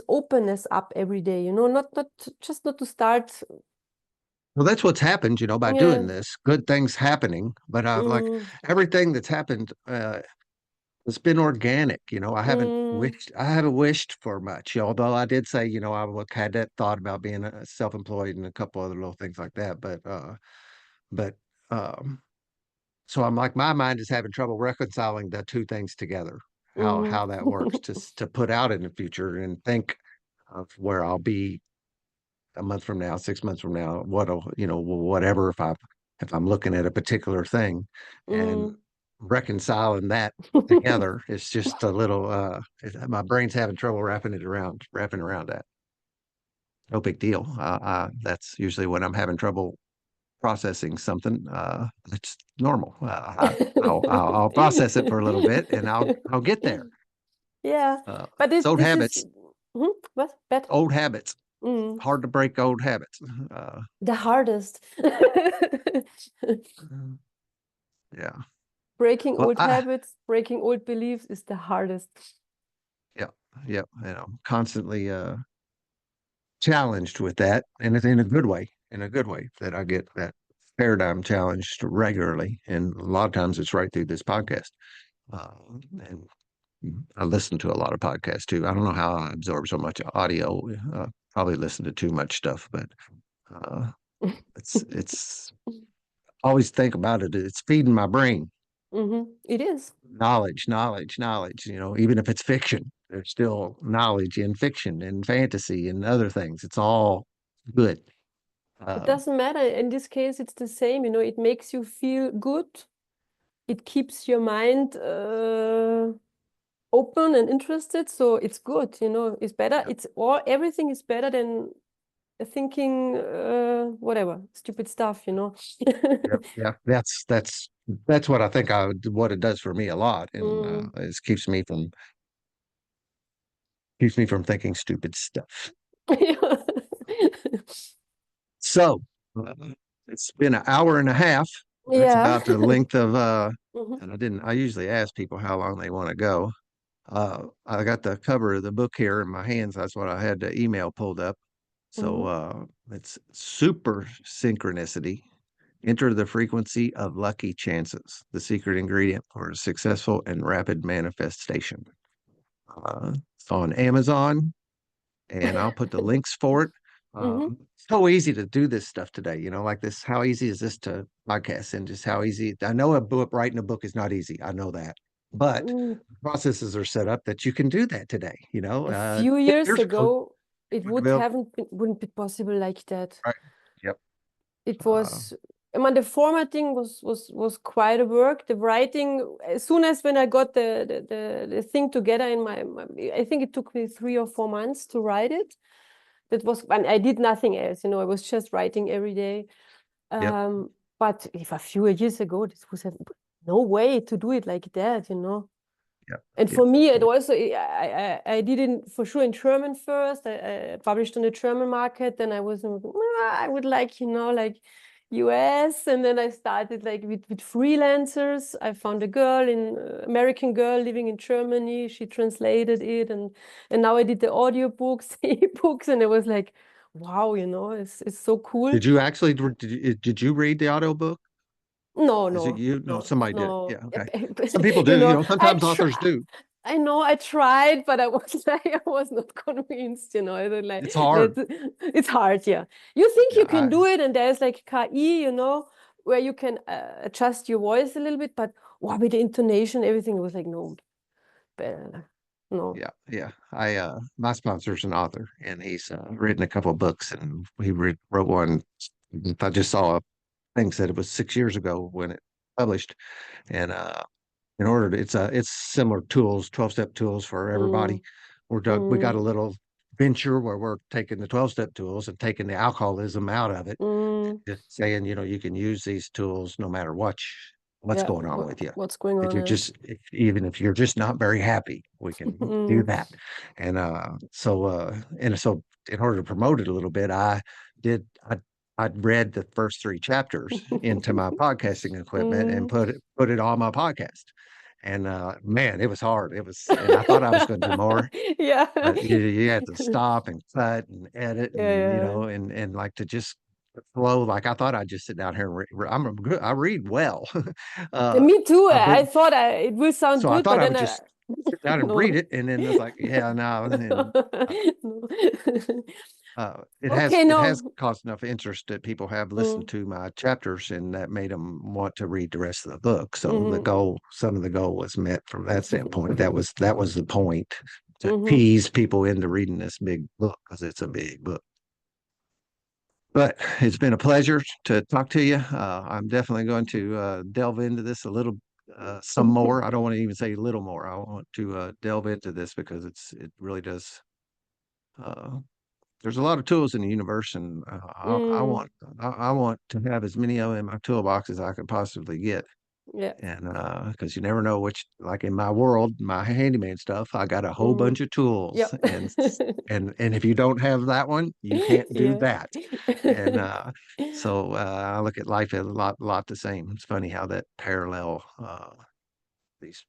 openness up every day, you know, not just not to start. Well, that's what's happened, by Yeah. doing this. Good things happening, but like Mm, everything that's happened, it's been organic. mm, I haven't wished for much. Although I did say, had that thought about being self-employed and a couple other little things like that. But um, so I'm like, my mind is having trouble reconciling the two things together. mm. How that works to put out in the future and think of where I'll be a month from now, 6 months from now, whatever, if I'm looking at a particular thing and Mm. reconciling that together, it's just a little my brain's having trouble wrapping around that. No big deal. That's usually when I'm having trouble processing something. It's normal. I'll process it for a little bit and I'll get there. Yeah, but It's old this is habits, what bad. old habits. Mm. Hard to break old habits. Uh, The hardest. yeah. Breaking Well, old habits, breaking old beliefs is the hardest. yeah, yeah, constantly challenged with that, and it's in a good way that I get that paradigm challenged regularly, and a lot of times it's right through this podcast. Uh, and I listen to a lot of podcasts too. I don't know how I absorb so much audio. Probably listen to too much stuff, but uh, it's always think about it. It's feeding my brain. It is. Knowledge, knowledge, knowledge. Even if it's fiction, there's still knowledge in fiction and fantasy and other things. It's all good. It Uh, doesn't matter. In this case, it's the same. You know, it makes you feel good. It keeps your mind open and interested. So it's good. You know, it's better. yeah, It's all everything is better than thinking whatever stupid stuff. You know. yeah, yeah. That's what I think what it does for me a lot, and Mm. it keeps me from thinking stupid stuff. So uh, it's been an hour and a half. That's Yeah. about the length of Mhm. and I usually ask people how long they want to go. I got the cover of the book here in my hands. That's what I had the email pulled up. So Mhm. it's super synchronicity. Enter the frequency of lucky chances, the secret ingredient for a successful and rapid manifestation. It's on Amazon, and I'll put the links for it. Mhm. So easy to do this stuff today, like this. How easy is this to podcast and just how easy? I know writing a book is not easy. I know that, but Mm. processes are set up that you can do that today. A few 10 years years ago, ago, it wouldn't have been, wouldn't be possible like that. right. Yep. It Uh, was. I mean, the formatting was quite a work. The writing, as soon as when I got the thing together in my, I think it took me 3 or 4 months to write it. That was, and I did nothing else, I was just writing every day. Yep. But if a few years ago, this was no way to do it like that, Yep. And Yep. for me, it also, I did it for sure in German first. I published on the German market. Then I was, I would like, like US. And then I started like with freelancers. I found a girl American girl living in Germany. She translated it. And now I did the audiobooks, ebooks. And it was like, wow, it's so cool. Did you actually, did you read the audiobook? No, Is it no, you? No, no, somebody did. no. Yeah. Okay. Some people do, I sometimes authors do. I know I tried, but I was like, I was not convinced, I don't like It's hard. it's hard, yeah. You think Yeah. you can do it, and there's like KI, where you can adjust your voice a little bit, but wow, with the intonation, everything was like, no, no. Yeah. Yeah. My sponsor's an author and he's written a couple of books and he wrote one. I just saw a thing said it was 6 years ago when it published. And in order to, it's similar tools, 12-step tools for everybody. Mm, We got a mm, little venture where we're taking the 12-step tools and taking the alcoholism out of it, mm. just saying, you can use these tools no matter what's Yeah, going on with you. what's going If on you're there? just even if you're just not very happy, we can do Mm, that. And so in order to promote it a little bit, did I I'd read the first 3 chapters into my podcasting equipment and mm. put it on my podcast. And man, it was hard. And I thought I was going to do more, Yeah. but you had to stop and cut and edit Yeah, and yeah. and like to just flow. Like I thought I'd just sit down here and I read well. And uh, me too. but I thought it will sound so I good, thought but I then would just sit down and read no. it, and then it's like, yeah, no, and uh, No. it Okay, has no. caused enough interest that people have listened Mm, to my chapters, and that made them want to read the rest of the book. So mhm. some of the goal was met from that standpoint. That was the point, to Mhm. appease people into reading this big book because it's a big book. But it's been a pleasure to talk to you. I'm definitely going to delve into this a little, some more. I don't want to even say a little more. I want to delve into this because it really does. Uh, there's a lot of tools in the universe, and Mm, I want to have as many of them in my toolbox as I can possibly get. yeah. And because you never know which, like in my world, my handyman stuff, I got a whole Mm, bunch of tools, yep. and if you don't have that one, you can't do Yeah. that. And so I look at life as a lot the same. It's funny how that these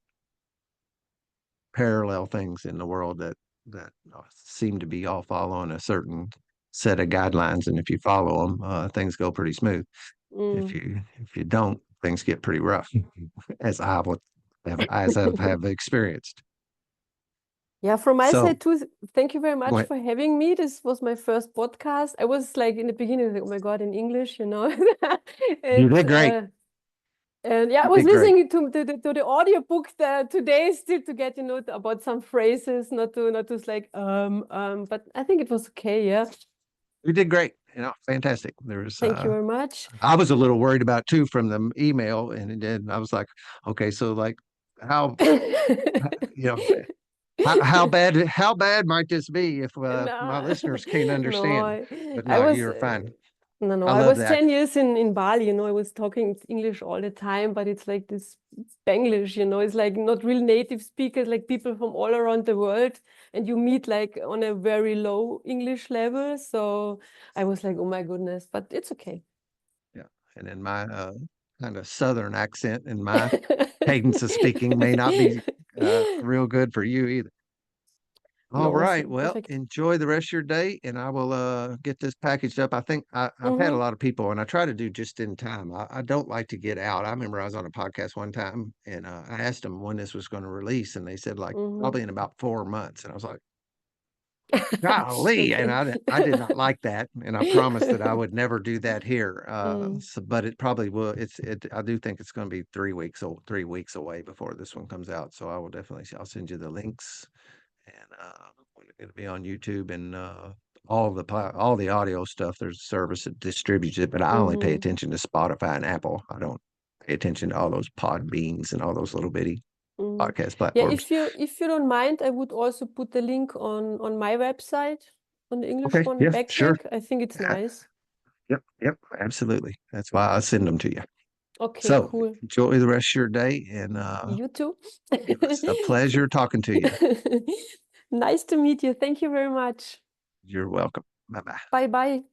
parallel things in the world that seem to be all following a certain set of guidelines, and if you follow them, things go pretty smooth. Mm. If you don't, things get pretty rough, as I have experienced. Yeah, from my So side too, thank you very go much ahead. for having me. This was my first podcast. I was like in the beginning, like, oh my God, in English, You And did great. and yeah, I You was did great. listening to the audiobook today still to get about some phrases, not to like but I think it was okay, yeah. You did great. Fantastic. Thank you very much. I was a little worried about too from the email, and then I was like, okay, so like how you know how bad might this be if my No, listeners can't no, understand? But I no, was you're fine. no, I I love was that. 10 years in Bali, I was talking English all the time, but it's like this Spanglish, it's like not real native speakers, like people from all around the world, and you meet like on a very low English level. So I was like, oh my goodness, but it's okay. Yeah. And then my kind of southern accent and my cadence of speaking may not be real good for you either. All No, it's right. Well, perfect. enjoy the rest of your day, and I will get this packaged up. I think I've had a Mm-hmm. lot of people, and I try to do just in time. I don't like to get out. I remember I was on a podcast one time, and I asked them when this was going to release, and they said like Mm-hmm. probably in about 4 months, and I was like, golly, and Okay. I did not like that, and I promised that I would never do that here. Mm, But it probably will. I do think it's going to be 3 weeks away before this one comes out. So I will definitely. I'll send you the links, and it's going to be on YouTube and all the audio stuff. There's a service that distributes it, but I only pay attention to Spotify and Apple. I don't pay attention to all those Podbeans and all those little bitty podcast Yeah, platforms. if you don't mind, I would also put the link on my website, on the English Okay, one, yeah, Backpack. sure. I think it's nice. Yep, absolutely. That's why I send them to you. Okay, So cool. enjoy the rest of your day, and You too. it's a pleasure talking to you. Nice to meet you. Thank you very much. You're welcome. Bye-bye. Bye bye.